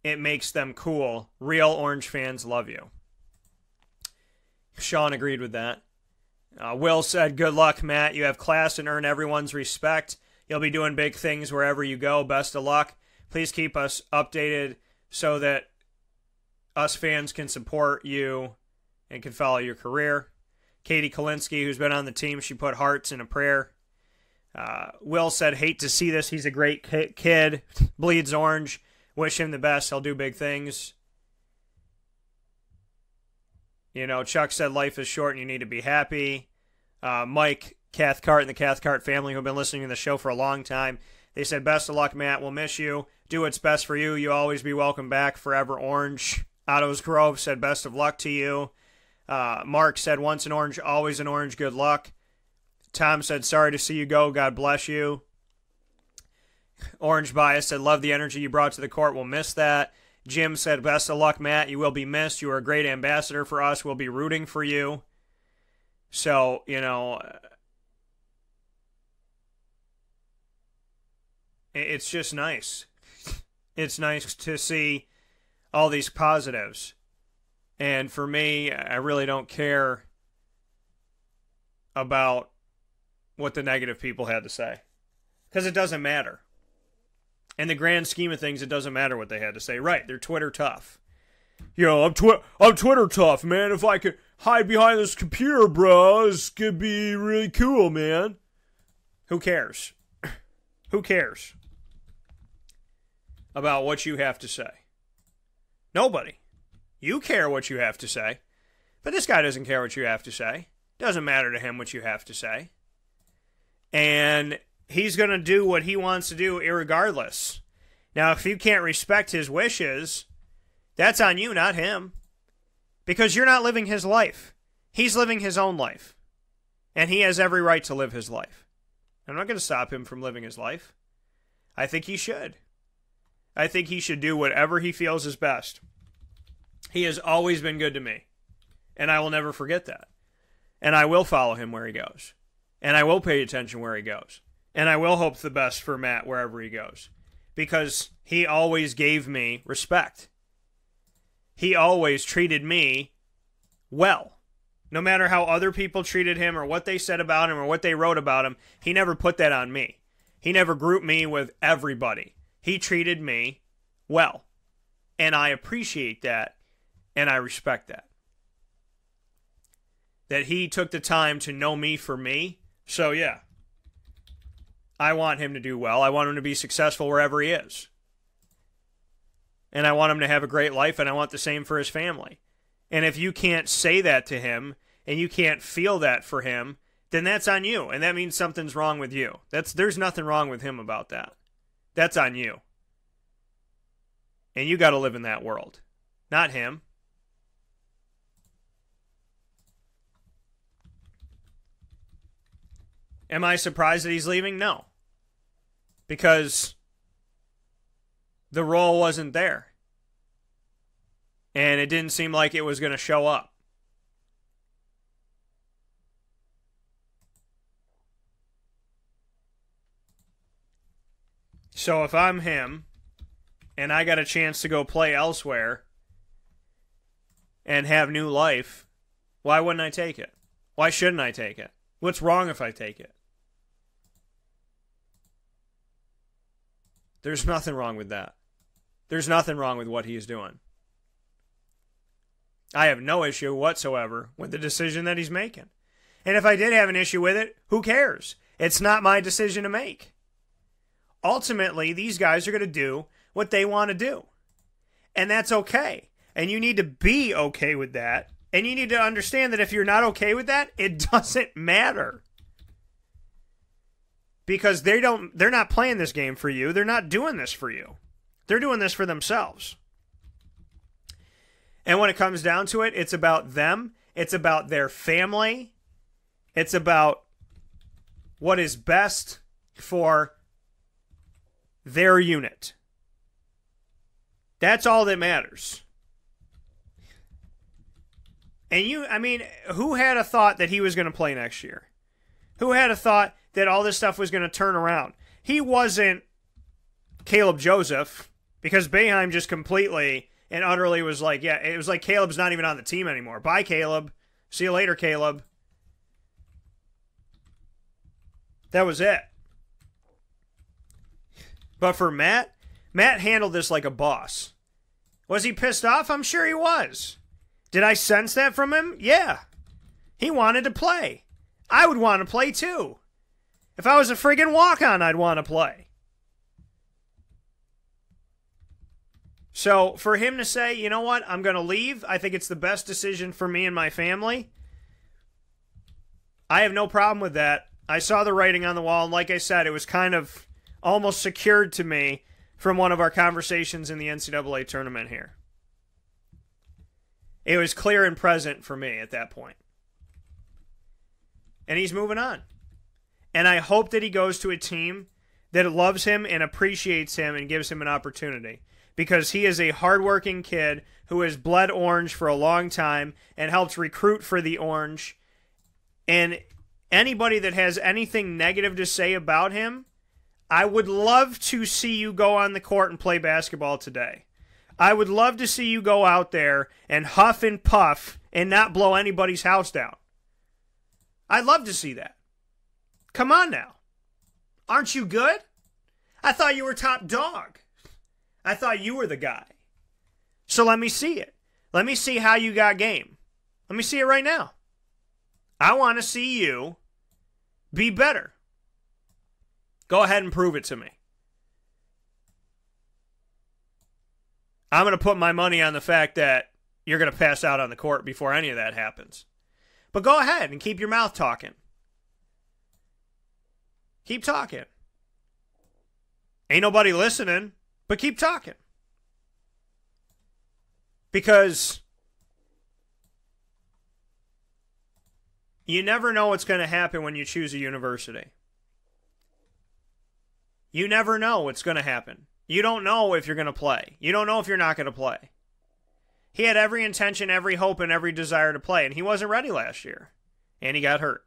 S2: it makes them cool. Real Orange fans love you. Sean agreed with that. Will said, "Good luck, Matt. You have class and earn everyone's respect. You'll be doing big things wherever you go. Best of luck. Please keep us updated so that us fans can support you and can follow your career." Katie Kalinsky, who's been on the team, she put hearts in a prayer. Will said, "Hate to see this. He's a great kid. Bleeds orange. Wish him the best. He'll do big things." Chuck said, "Life is short and you need to be happy." Mike Cathcart and the Cathcart family, who've been listening to the show for a long time, they said, "Best of luck, Matt. We'll miss you. Do what's best for you. You'll always be welcome back. Forever Orange." Otto's Grove said, "Best of luck to you." Mark said, "Once an Orange, always an Orange. Good luck." Tom said, "Sorry to see you go. God bless you." Orange Bias said, "Love the energy you brought to the court. We'll miss that." Jim said, "Best of luck, Matt. You will be missed. You are a great ambassador for us. We'll be rooting for you." So, it's just nice. It's nice to see all these positives. And for me, I really don't care about what the negative people had to say. Because it doesn't matter. In the grand scheme of things, it doesn't matter what they had to say. Right, they're Twitter tough. I'm Twitter tough, man. If I could hide behind this computer, bro, this could be really cool, man. Who cares? Who cares about what you have to say? Nobody. You care what you have to say. But this guy doesn't care what you have to say. Doesn't matter to him what you have to say. And he's going to do what he wants to do irregardless. Now, if you can't respect his wishes, that's on you, not him. Because you're not living his life. He's living his own life. And he has every right to live his life. I'm not going to stop him from living his life. I think he should. I think he should do whatever he feels is best. He has always been good to me. And I will never forget that. And I will follow him where he goes. And I will pay attention where he goes. And I will hope the best for Matt wherever he goes. Because he always gave me respect. He always treated me well. No matter how other people treated him or what they said about him or what they wrote about him, he never put that on me. He never grouped me with everybody. He treated me well. And I appreciate that. And I respect that. That he took the time to know me for me. So, yeah. I want him to do well. I want him to be successful wherever he is. And I want him to have a great life, and I want the same for his family. And if you can't say that to him, and you can't feel that for him, then that's on you. And that means something's wrong with you. There's nothing wrong with him about that. That's on you. And you got to live in that world. Not him. Am I surprised that he's leaving? No. Because the role wasn't there. And it didn't seem like it was going to show up. So if I'm him and I got a chance to go play elsewhere and have new life, why wouldn't I take it? Why shouldn't I take it? What's wrong if I take it? There's nothing wrong with that. There's nothing wrong with what he is doing. I have no issue whatsoever with the decision that he's making. And if I did have an issue with it, who cares? It's not my decision to make. Ultimately, these guys are going to do what they want to do. And that's okay. And you need to be okay with that. And you need to understand that if you're not okay with that, it doesn't matter. Because they're not playing this game for you. They're not doing this for you. They're doing this for themselves. And when it comes down to it, it's about them. It's about their family. It's about what is best for their unit. That's all that matters. And who had a thought that he was going to play next year? Who had a thought that all this stuff was going to turn around? He wasn't Caleb Joseph, because Boeheim just completely and utterly was like, yeah, it was like Caleb's not even on the team anymore. Bye, Caleb. See you later, Caleb. That was it. But for Matt handled this like a boss. Was he pissed off? I'm sure he was. Did I sense that from him? Yeah. He wanted to play. I would want to play too. If I was a friggin' walk-on, I'd want to play. So for him to say, you know what, I'm going to leave, I think it's the best decision for me and my family, I have no problem with that. I saw the writing on the wall, and like I said, it was kind of almost secured to me from one of our conversations in the NCAA tournament here. It was clear and present for me at that point. And he's moving on. And I hope that he goes to a team that loves him and appreciates him and gives him an opportunity. Because he is a hardworking kid who has bled Orange for a long time and helped recruit for the Orange. And anybody that has anything negative to say about him, I would love to see you go on the court and play basketball today. I would love to see you go out there and huff and puff and not blow anybody's house down. I'd love to see that. Come on now. Aren't you good? I thought you were top dog. I thought you were the guy. So let me see it. Let me see how you got game. Let me see it right now. I want to see you be better. Go ahead and prove it to me. I'm going to put my money on the fact that you're going to pass out on the court before any of that happens. But go ahead and keep your mouth talking. Keep talking. Ain't nobody listening, but keep talking. Because you never know what's going to happen when you choose a university. You never know what's going to happen. You don't know if you're going to play. You don't know if you're not going to play. He had every intention, every hope, and every desire to play, and he wasn't ready last year. And he got hurt.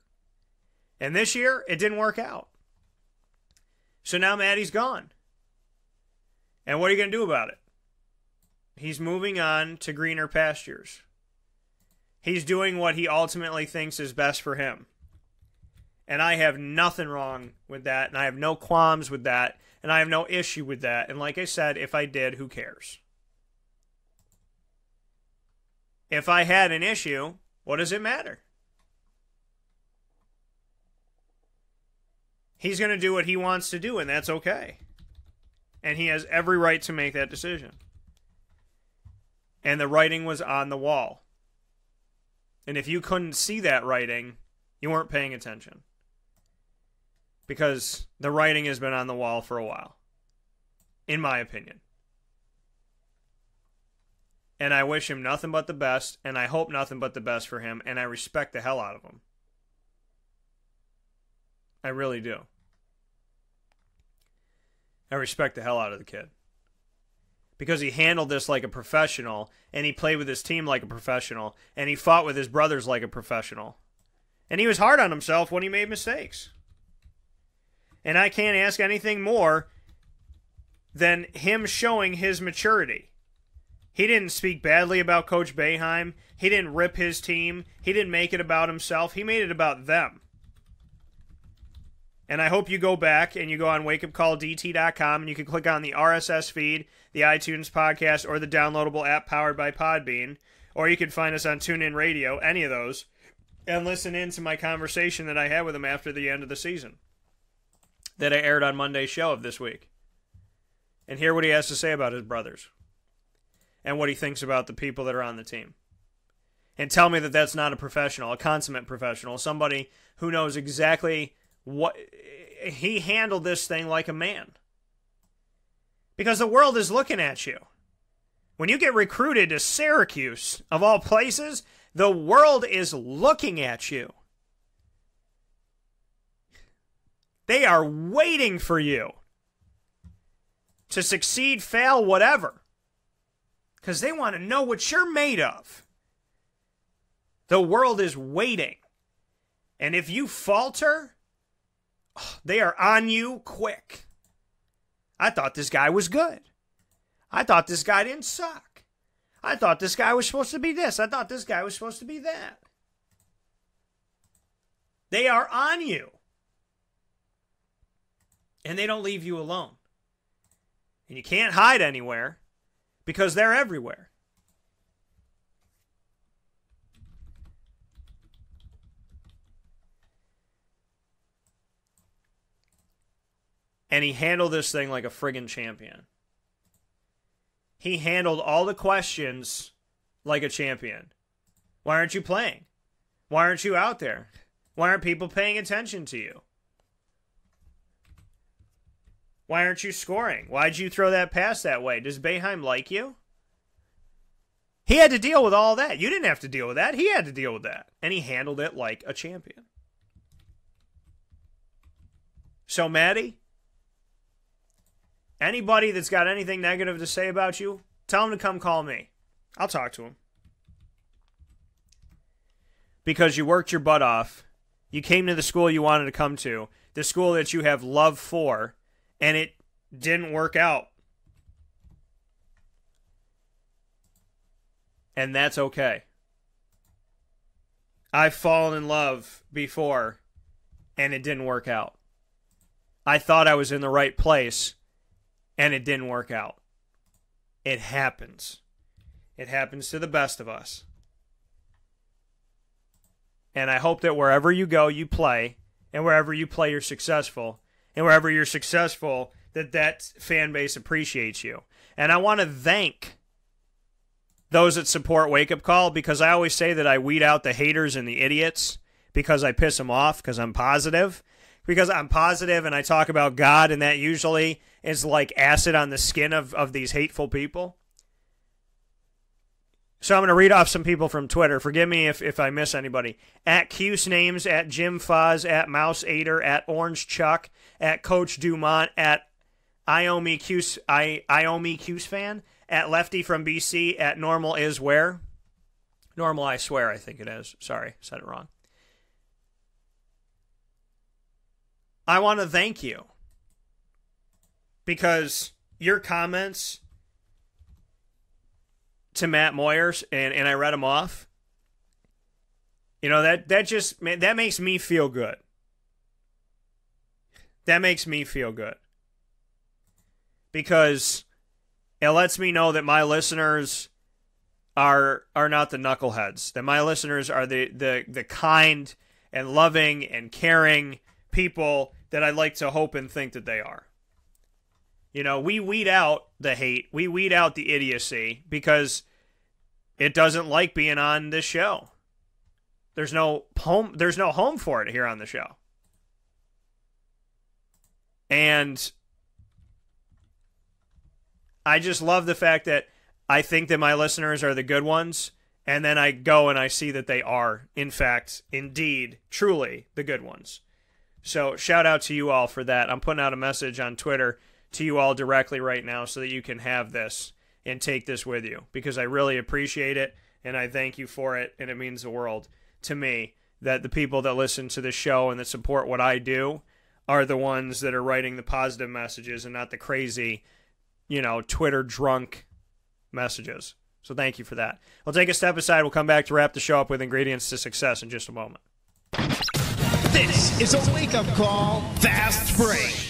S2: And this year, it didn't work out. So now Maddie's gone. And what are you going to do about it? He's moving on to greener pastures. He's doing what he ultimately thinks is best for him. And I have nothing wrong with that, and I have no qualms with that, and I have no issue with that. And like I said, if I did, who cares? If I had an issue, what does it matter? He's going to do what he wants to do, and that's okay. And he has every right to make that decision. And the writing was on the wall. And if you couldn't see that writing, you weren't paying attention. Because the writing has been on the wall for a while. In my opinion. And I wish him nothing but the best, and I hope nothing but the best for him, and I respect the hell out of him. I really do. I respect the hell out of the kid. because he handled this like a professional, and he played with his team like a professional, and he fought with his brothers like a professional. And he was hard on himself when he made mistakes. And I can't ask anything more than him showing his maturity. He didn't speak badly about Coach Boeheim. He didn't rip his team. He didn't make it about himself. He made it about them. And I hope you go back and you go on wakeupcalldt.com and you can click on the RSS feed, the iTunes podcast, or the downloadable app powered by Podbean. Or you can find us on TuneIn Radio, any of those, and listen in to my conversation that I had with him after the end of the season that I aired on Monday's show of this week. And hear what he has to say about his brothers and what he thinks about the people that are on the team. And tell me that that's not a professional, a consummate professional, somebody who knows exactly what... He handled this thing like a man. Because the world is looking at you. When you get recruited to Syracuse, of all places, the world is looking at you. They are waiting for you to succeed, fail, whatever. Because they want to know what you're made of. The world is waiting. And if you falter, they are on you quick. I thought this guy was good. I thought this guy didn't suck. I thought this guy was supposed to be this. I thought this guy was supposed to be that. They are on you. And they don't leave you alone. And you can't hide anywhere because they're everywhere. And he handled this thing like a friggin' champion. He handled all the questions like a champion. Why aren't you playing? Why aren't you out there? Why aren't people paying attention to you? Why aren't you scoring? Why'd you throw that pass that way? Does Boeheim like you? He had to deal with all that. You didn't have to deal with that. He had to deal with that. And he handled it like a champion. So, Maddie, anybody that's got anything negative to say about you, tell him to come call me. I'll talk to him. Because you worked your butt off. You came to the school you wanted to come to. The school that you have love for. And it didn't work out. And that's okay. I've fallen in love before, and it didn't work out. I thought I was in the right place, and it didn't work out. It happens. It happens to the best of us. And I hope that wherever you go, you play, and wherever you play, you're successful. And wherever you're successful, that fan base appreciates you. And I want to thank those that support Wake Up Call, because I always say that I weed out the haters and the idiots because I piss them off, because I'm positive. Because I'm positive and I talk about God, and that usually is like acid on the skin of these hateful people. So I'm going to read off some people from Twitter. Forgive me if I miss anybody. At Cuse Names, at Jim Fuzz, at Mouse Ader, at Orange Chuck, at Coach Dumont, at Iomi Cuse Fan, at Lefty from BC, at Normal Is Where. Normal, I swear, I think it is. Sorry, said it wrong. I want to thank you. Because your comments to Matt Moyer, and I read them off. You know, that makes me feel good. That makes me feel good. Because it lets me know that my listeners are not the knuckleheads. That my listeners are the kind and loving and caring people that I'd like to hope and think that they are. You know, we weed out the hate. We weed out the idiocy because it doesn't like being on this show. There's no home for it here on the show. And I just love the fact that I think that my listeners are the good ones, and then I go and I see that they are, in fact, indeed, truly the good ones. So shout out to you all for that. I'm putting out a message on Twitter to you all directly right now so that you can have this. and take this with you, because I really appreciate it, and I thank you for it, and it means the world to me that the people that listen to this show and that support what I do are the ones that are writing the positive messages and not the crazy, Twitter drunk messages. So thank you for that. We'll take a step aside. We'll come back to wrap the show up with ingredients to success in just a moment.
S1: This is a wake-up call, fast break.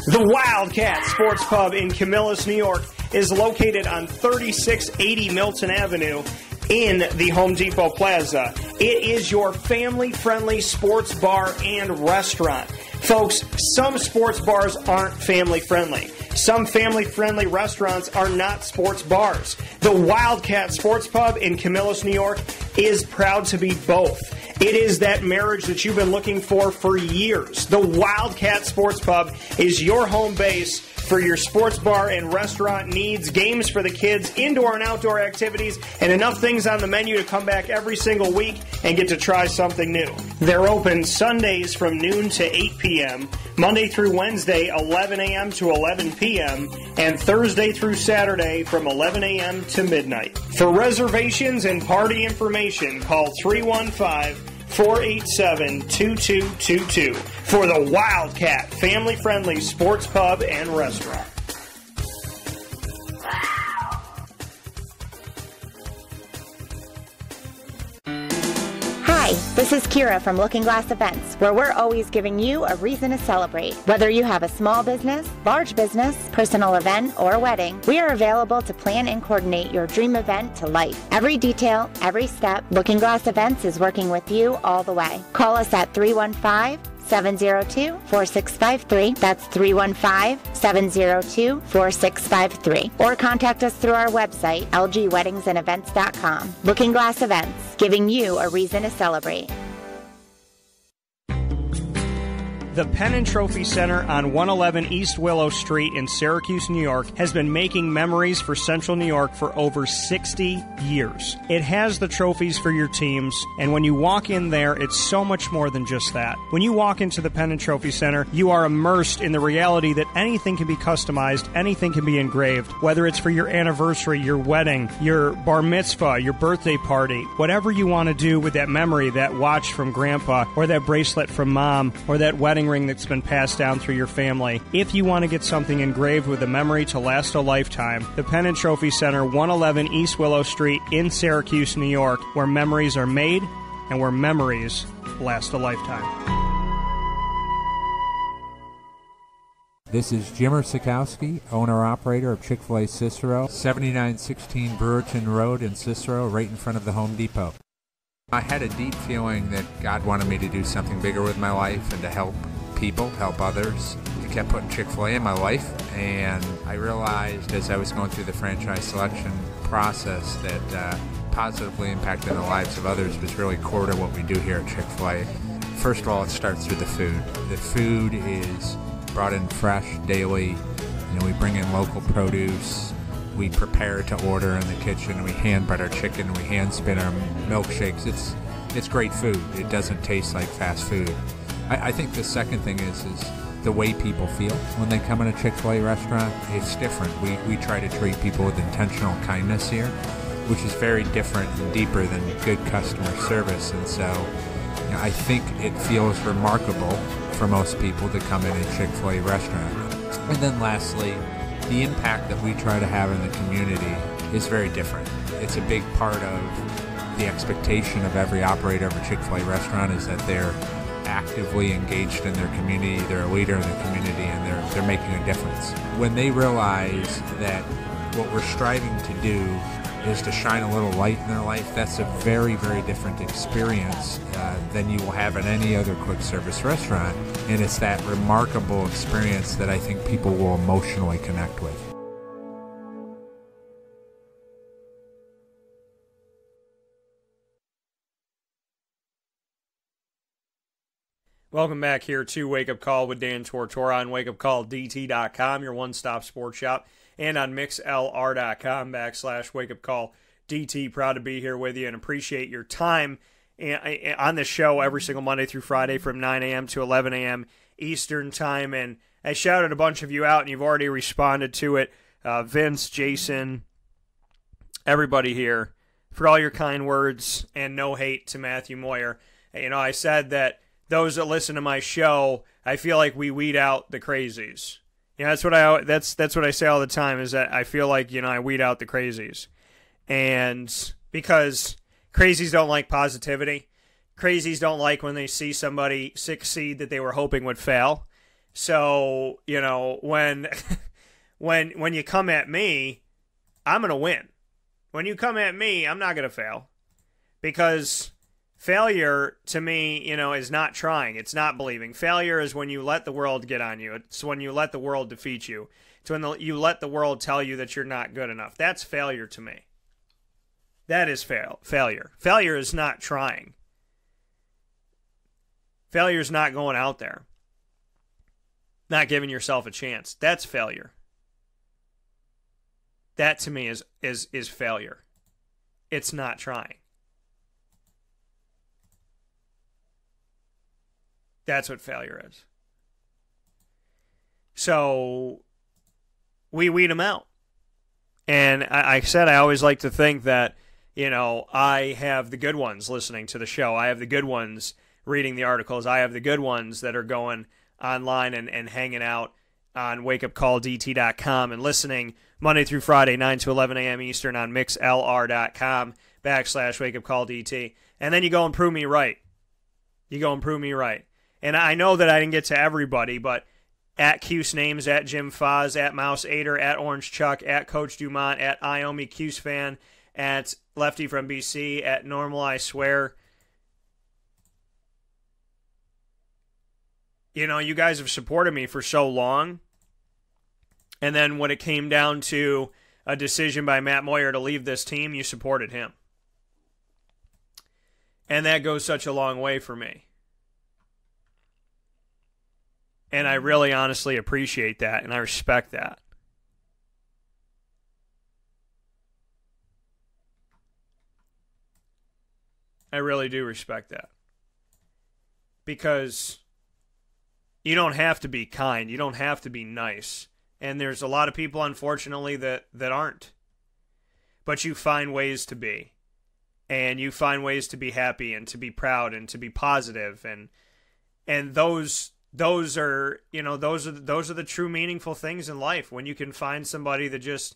S12: The Wildcat Sports Pub in Camillus, New York is located on 3680 Milton Avenue in the Home Depot Plaza. It is your family-friendly sports bar and restaurant. Folks, some sports bars aren't family-friendly. Some family-friendly restaurants are not sports bars. The Wildcat Sports Pub in Camillus, New York is proud to be both. It is that marriage that you've been looking for years. The Wildcat Sports Pub is your home base for your sports bar and restaurant needs, games for the kids, indoor and outdoor activities, and enough things on the menu to come back every single week and get to try something new. They're open Sundays from noon to 8 p.m., Monday through Wednesday, 11 a.m. to 11 p.m., and Thursday through Saturday from 11 a.m. to midnight. For reservations and party information, call 315-487-2222 for the Wildcat family-friendly sports pub and restaurant.
S13: Hi, this is Kira from Looking Glass Events, where we're always giving you a reason to celebrate. Whether you have a small business, large business, personal event, or wedding, we are available to plan and coordinate your dream event to life. Every detail, every step, Looking Glass Events is working with you all the way. Call us at 315-702-4653. That's 315-702-4653. Or contact us through our website, lgweddingsandevents.com. Looking Glass Events, giving you a reason to celebrate.
S12: The Penn and Trophy Center on 111 East Willow Street in Syracuse, New York, has been making memories for Central New York for over 60 years. It has the trophies for your teams, and when you walk in there, it's so much more than just that. When you walk into the Penn and Trophy Center, you are immersed in the reality that anything can be customized, anything can be engraved, whether it's for your anniversary, your wedding, your bar mitzvah, your birthday party, whatever you want to do with that memory, that watch from grandpa, or that bracelet from mom, or that wedding ring that's been passed down through your family. If you want to get something engraved with a memory to last a lifetime, the Penn and Trophy Center, 111 East Willow Street in Syracuse, New York, where memories are made and where memories last a lifetime.
S14: This is Jimmer Sikowski, owner-operator of Chick-fil-A Cicero, 7916 Brewerton Road in Cicero, right in front of the Home Depot. I had a deep feeling that God wanted me to do something bigger with my life and to help people, help others. He kept putting Chick-fil-A in my life, and I realized as I was going through the franchise selection process that positively impacting the lives of others was really core to what we do here at Chick-fil-A. First of all, it starts with the food. The food is brought in fresh daily. We bring in local produce. We prepare to order in the kitchen. We hand bread our chicken. We hand spin our milkshakes. It's great food. It doesn't taste like fast food. I think the second thing is the way people feel when they come in a Chick-fil-A restaurant. It's different. We try to treat people with intentional kindness here, which is very different and deeper than good customer service. And so I think it feels remarkable for most people to come in a Chick-fil-A restaurant. And then lastly, the impact that we try to have in the community is very different. It's a big part of the expectation of every operator of a Chick-fil-A restaurant is that they're actively engaged in their community, they're a leader in the community, and they're making a difference. When they realize that what we're striving to do is to shine a little light in their life, that's a very, very different experience than you will have in any other quick service restaurant. And it's that remarkable experience that I think people will emotionally connect with.
S2: Welcome back here to Wake Up Call with Dan Tortora on wakeupcalldt.com, your one-stop sports shop, and on mixlr.com/wakeupcalldt. Proud to be here with you and appreciate your time on the show every single Monday through Friday from 9 a.m. to 11 a.m. Eastern Time. And I shouted a bunch of you out, and you've already responded to it. Vince, Jason, everybody here, for all your kind words and no hate to Matthew Moyer. You know, I said that those that listen to my show, I feel like we weed out the crazies. You know, that's what I say all the time, is that I feel like, you know, I weed out the crazies. And because crazies don't like positivity. Crazies don't like when they see somebody succeed that they were hoping would fail. So, you know, when when you come at me, I'm going to win. When you come at me, I'm not going to fail. Because failure, to me, you know, is not trying. It's not believing. Failure is when you let the world get on you. It's when you let the world defeat you. It's when you let the world tell you that you're not good enough. That's failure to me. That is failure. Failure is not trying. Failure is not going out there. Not giving yourself a chance. That's failure. That to me is failure. It's not trying. That's what failure is. So we weed them out. And I said I always like to think that, you know, I have the good ones listening to the show. I have the good ones reading the articles. I have the good ones that are going online and hanging out on wakeupcalldt.com and listening Monday through Friday, 9 to 11 a.m. Eastern on mixlr.com/wakeupcalldt. And then you go and prove me right. You go and prove me right. And I know that I didn't get to everybody, but at Cuse Names, at Jim Foz, at Mouse Ader, at Orange Chuck, at Coach Dumont, at Iomi Cuse Fan, at Lefty from BC, at Normal I Swear. You know, you guys have supported me for so long. And then when it came down to a decision by Matt Moyer to leave this team, you supported him. And that goes such a long way for me. And I really honestly appreciate that, and I respect that. I really do respect that. Because you don't have to be kind. You don't have to be nice. And there's a lot of people, unfortunately, that aren't. But you find ways to be. And you find ways to be happy and to be proud and to be positive. And those are, you know, those are the true meaningful things in life, when you can find somebody that just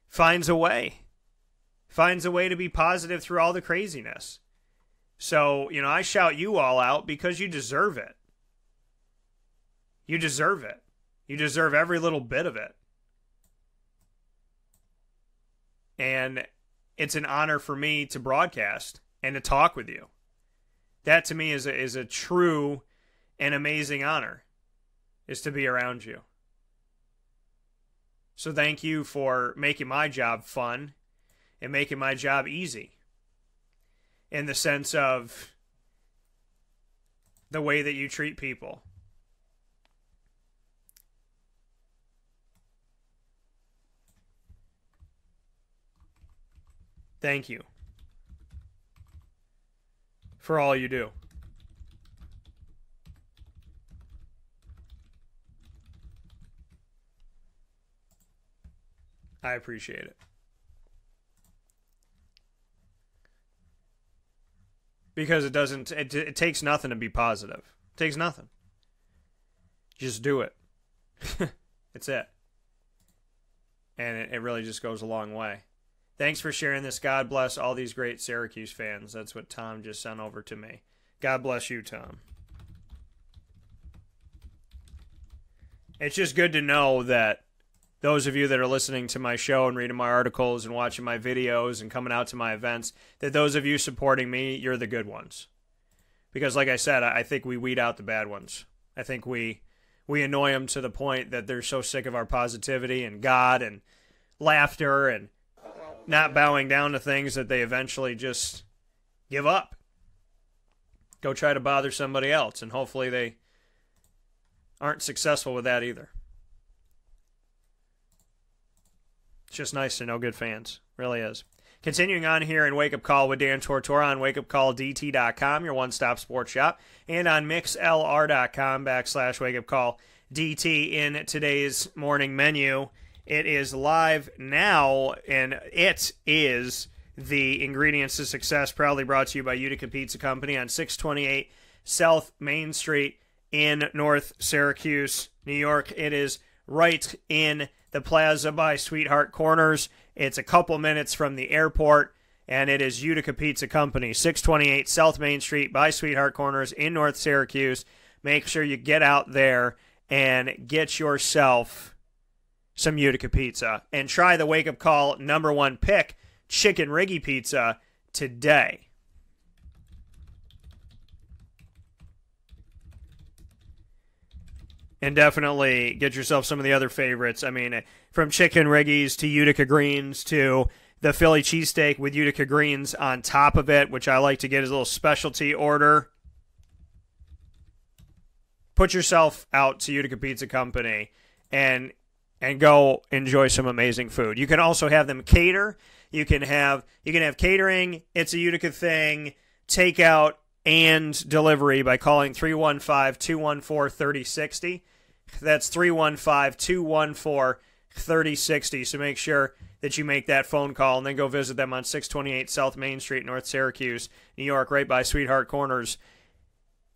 S2: finds a way to be positive through all the craziness. So, you know, I shout you all out because you deserve it. You deserve it. You deserve every little bit of it. And it's an honor for me to broadcast and to talk with you. That to me is a true and amazing honor, is to be around you. So thank you for making my job fun and making my job easy, in the sense of the way that you treat people. Thank you for all you do. I appreciate it. Because it takes nothing to be positive. It takes nothing. Just do it. It's it. And it really just goes a long way. Thanks for sharing this. God bless all these great Syracuse fans. That's what Tom just sent over to me. God bless you, Tom. It's just good to know that those of you that are listening to my show and reading my articles and watching my videos and coming out to my events, that those of you supporting me, you're the good ones. Because like I said, I think we weed out the bad ones. I think we annoy them to the point that they're so sick of our positivity and God and laughter and not bowing down to things that they eventually just give up. Go try to bother somebody else, and hopefully they aren't successful with that either. It's just nice to know good fans. Really is. Continuing on here in Wake Up Call with Dan Tortora on wakeupcalldt.com, your one-stop sports shop, and on mixlr.com /wakeupcalldt. In today's morning menu It is live now, and it is the Ingredients to Success, proudly brought to you by Utica Pizza Company on 628 South Main Street in North Syracuse, New York. It is right in the plaza by Sweetheart Corners. It's a couple minutes from the airport, and it is Utica Pizza Company, 628 South Main Street by Sweetheart Corners in North Syracuse. Make sure you get out there and get yourself some Utica pizza and try the Wake Up Call #1 pick, Chicken Riggy Pizza, today. And definitely get yourself some of the other favorites. I mean, from Chicken Riggies to Utica Greens to the Philly cheesesteak with Utica Greens on top of it, which I like to get as a little specialty order. Put yourself out to Utica Pizza Company and go enjoy some amazing food. You can also have them cater. You can have catering. It's a Utica thing. Takeout and delivery by calling 315-214-3060. That's 315-214-3060. So make sure that you make that phone call and then go visit them on 628 South Main Street, North Syracuse, New York, right by Sweetheart Corners.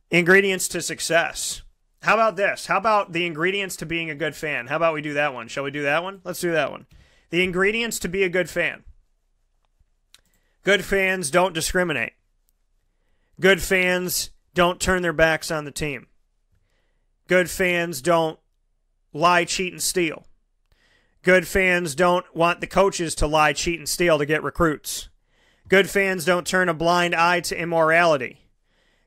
S2: Ingredients to Success. How about this? How about the ingredients to being a good fan? How about we do that one? Shall we do that one? Let's do that one. The ingredients to be a good fan. Good fans don't discriminate. Good fans don't turn their backs on the team. Good fans don't lie, cheat, and steal. Good fans don't want the coaches to lie, cheat, and steal to get recruits. Good fans don't turn a blind eye to immorality.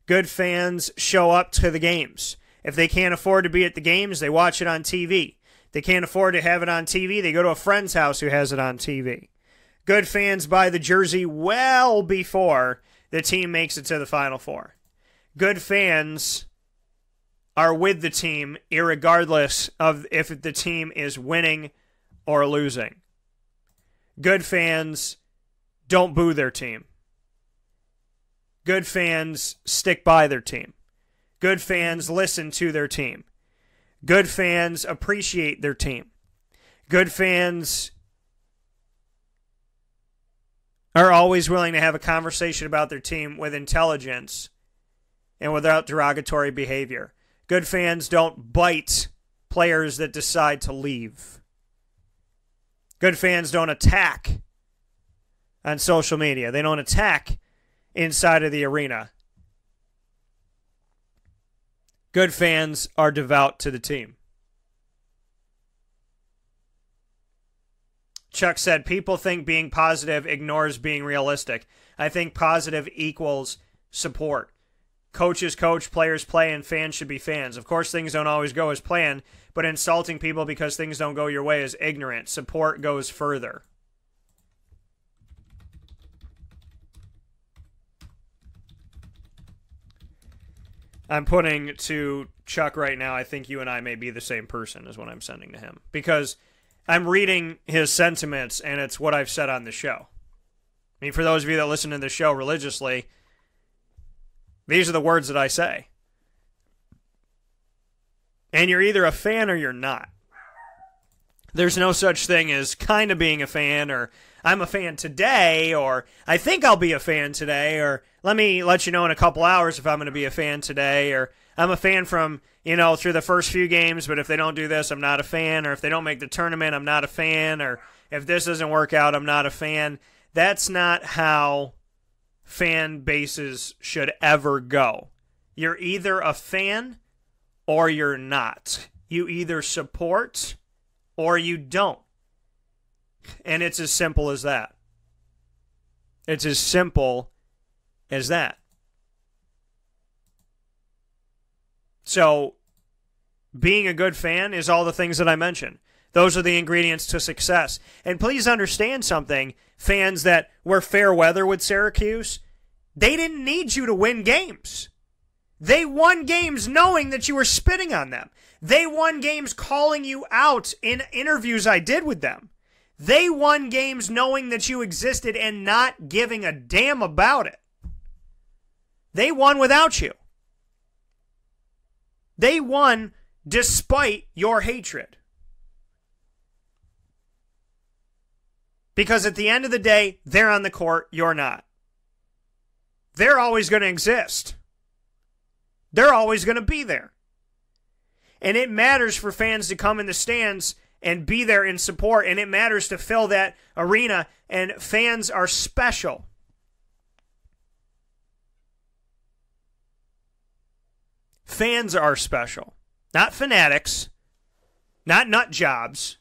S2: Good fans show up to the games. If they can't afford to be at the games, they watch it on TV. If they can't afford to have it on TV, they go to a friend's house who has it on TV. Good fans buy the jersey well before the team makes it to the Final Four. Good fans are with the team irregardless of if the team is winning or losing. Good fans don't boo their team. Good fans stick by their team. Good fans listen to their team. Good fans appreciate their team. Good fans are always willing to have a conversation about their team with intelligence and without derogatory behavior. Good fans don't bite players that decide to leave. Good fans don't attack on social media. They don't attack inside of the arena. Good fans are devout to the team. Chuck said, people think being positive ignores being realistic. I think positive equals support. Coaches coach, players play, and fans should be fans. Of course, things don't always go as planned, but insulting people because things don't go your way is ignorant. Support goes further. I'm putting to Chuck right now, I think you and I may be the same person is what I'm sending to him. Because I'm reading his sentiments, and it's what I've said on the show. I mean, for those of you that listen to the show religiously, these are the words that I say. And you're either a fan or you're not. There's no such thing as kind of being a fan, or I'm a fan today, or I think I'll be a fan today, or let me let you know in a couple hours if I'm going to be a fan today, or I'm a fan from, through the first few games, but if they don't do this, I'm not a fan, or if they don't make the tournament, I'm not a fan, or if this doesn't work out, I'm not a fan. That's not how fan bases should ever go. You're either a fan or you're not. You either support or you don't. And it's as simple as that. It's as simple as that. So, being a good fan is all the things that I mentioned. Those are the ingredients to success. And please understand something, fans that were fair weather with Syracuse, they didn't need you to win games. They won games knowing that you were spitting on them. They won games calling you out in interviews I did with them. They won games knowing that you existed and not giving a damn about it. They won without you. They won despite your hatred.
S12: Because at the end of the day, they're on the court, you're not. They're always going to exist. They're always going to be there. And it matters for fans to come in the stands and be there in support, and it matters to fill that arena, and fans are special. Fans are special. Not fanatics. Not nut jobs.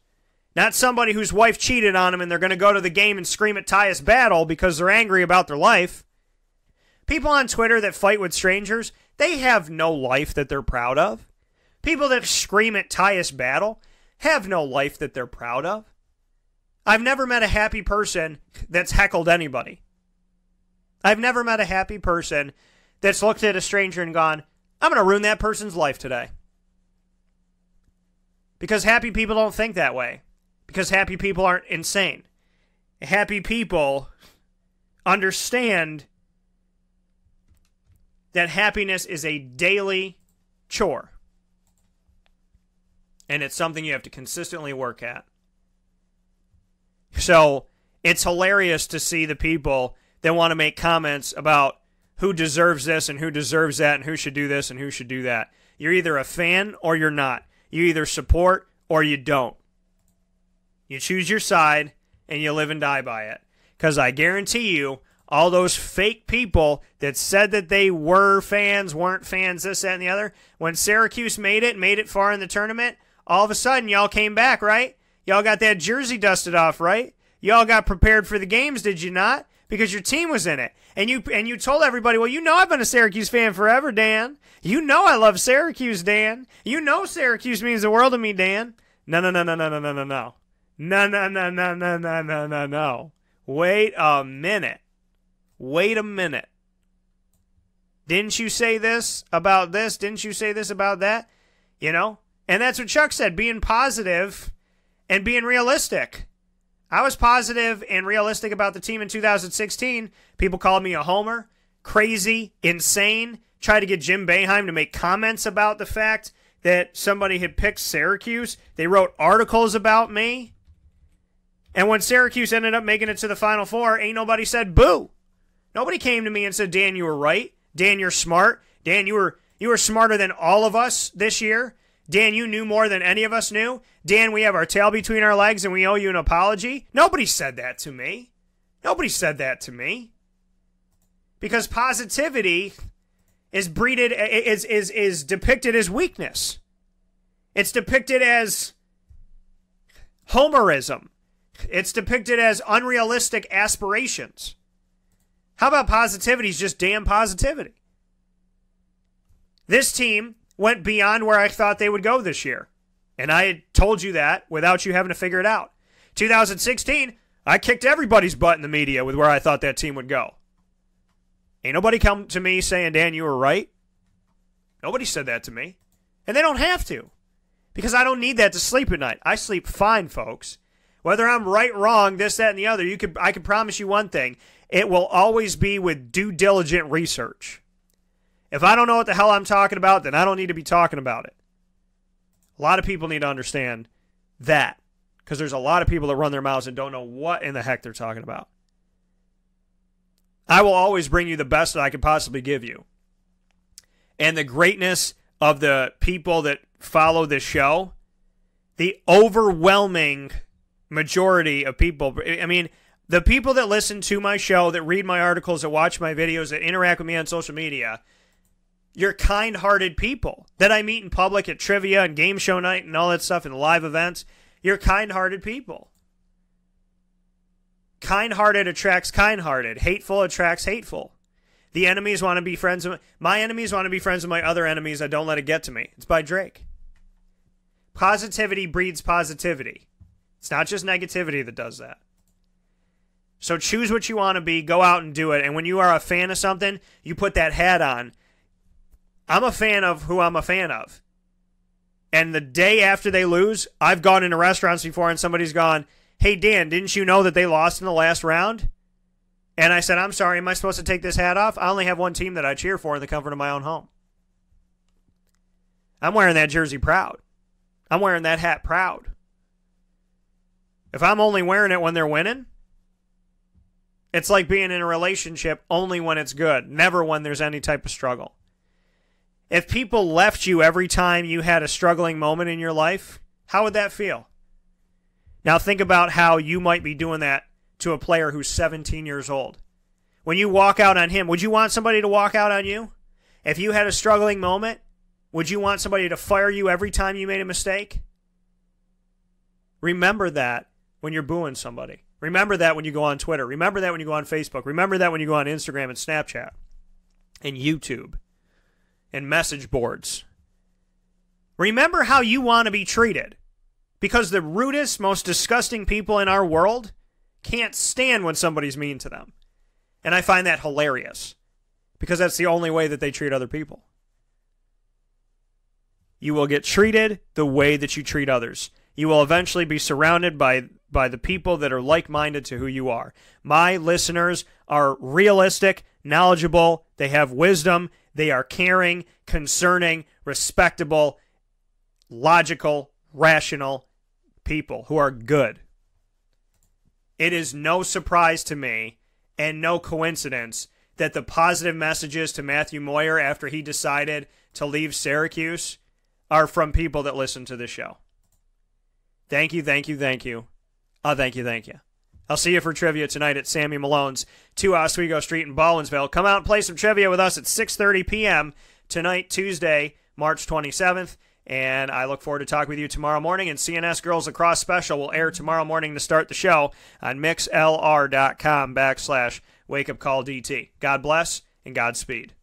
S12: Not somebody whose wife cheated on them and they're going to go to the game and scream at Tyus Battle because they're angry about their life. People on Twitter that fight with strangers, they have no life that they're proud of. People that scream at Tyus Battle have no life that they're proud of. I've never met a happy person that's heckled anybody. I've never met a happy person that's looked at a stranger and gone, I'm going to ruin that person's life today. Because happy people don't think that way. Because happy people aren't insane. Happy people understand that happiness is a daily chore. And it's something you have to consistently work at. So it's hilarious to see the people that want to make comments about who deserves this and who deserves that and who should do this and who should do that. You're either a fan or you're not. You either support or you don't. You choose your side and you live and die by it. Because I guarantee you, all those fake people that said that they were fans, weren't fans, this, that, and the other, when Syracuse made it far in the tournament, all of a sudden y'all came back, right? Y'all got that jersey dusted off, right? Y'all got prepared for the games, did you not? Because your team was in it. And you told everybody, well, you know I've been a Syracuse fan forever, Dan. You know I love Syracuse, Dan. You know Syracuse means the world to me, Dan. No. No. Wait a minute. Didn't you say this about this? Didn't you say this about that? You know? And that's what Chuck said, being positive and being realistic. I was positive and realistic about the team in 2016. People called me a homer, crazy, insane, tried to get Jim Boeheim to make comments about the fact that somebody had picked Syracuse. They wrote articles about me. And when Syracuse ended up making it to the Final Four, ain't nobody said boo. Nobody came to me and said, Dan, you were right. Dan, you're smart. Dan, you were smarter than all of us this year. Dan, you knew more than any of us knew. Dan, we have our tail between our legs and we owe you an apology. Nobody said that to me. Because positivity is depicted as weakness. It's depicted as homerism. It's depicted as unrealistic aspirations. How about positivity is just damn positivity? This team went beyond where I thought they would go this year. And I had told you that without you having to figure it out. 2016, I kicked everybody's butt in the media with where I thought that team would go. Ain't nobody come to me saying, Dan, you were right. Nobody said that to me. And they don't have to. Because I don't need that to sleep at night. I sleep fine, folks. Whether I'm right, wrong, this, that, and the other, I can promise you one thing. It will always be with due diligent research. If I don't know what the hell I'm talking about, then I don't need to be talking about it. A lot of people need to understand that. Because there's a lot of people that run their mouths and don't know what in the heck they're talking about. I will always bring you the best that I can possibly give you. And the greatness of the people that follow this show, the overwhelming majority of people, I mean, the people that listen to my show, that read my articles, that watch my videos, that interact with me on social media, you're kind-hearted people that I meet in public at trivia and game show night and all that stuff and live events. You're kind-hearted people. Kind-hearted attracts kind-hearted. Hateful attracts hateful. The enemies want to be friends with my enemies want to be friends with my other enemies. I don't let it get to me. It's by Drake. Positivity breeds positivity. It's not just negativity that does that. So choose what you want to be. Go out and do it. And when you are a fan of something, you put that hat on. I'm a fan of who I'm a fan of. And the day after they lose, I've gone into restaurants before and somebody's gone, hey, Dan, didn't you know that they lost in the last round? And I said, I'm sorry, am I supposed to take this hat off? I only have one team that I cheer for in the comfort of my own home. I'm wearing that jersey proud. I'm wearing that hat proud. If I'm only wearing it when they're winning,
S2: It's like being in a relationship only when it's good, never when there's any type of struggle. If people left you every time you had a struggling moment in your life, how would that feel? Now think about how you might be doing that to a player who's 17 years old. When you walk out on him, would you want somebody to walk out on you? If you had a struggling moment, would you want somebody to fire you every time you made a mistake? Remember that when you're booing somebody. Remember that when you go on Twitter. Remember that when you go on Facebook. Remember that when you go on Instagram and Snapchat and YouTube and message boards. Remember how you want to be treated. Because the rudest, most disgusting people in our world can't stand when somebody's mean to them. And I find that hilarious. Because that's the only way that they treat other people. You will get treated the way that you treat others. You will eventually be surrounded by the people that are like-minded to who you are. My listeners are realistic, knowledgeable, they have wisdom, they are caring, concerning, respectable, logical, rational people who are good. It is no surprise to me and no coincidence that the positive messages to Matthew Moyer after he decided to leave Syracuse are from people that listen to this show. Thank you, thank you, thank you. Thank you. I'll see you for trivia tonight at Sammy Malone's, 2 Oswego Street in Baldwinsville. Come out and play some trivia with us at 6:30 p.m. tonight, Tuesday, March 27th. And I look forward to talking with you tomorrow morning. And CNS Girls Lacrosse Special will air tomorrow morning to start the show on mixlr.com/wakeupcalldt. God bless and Godspeed.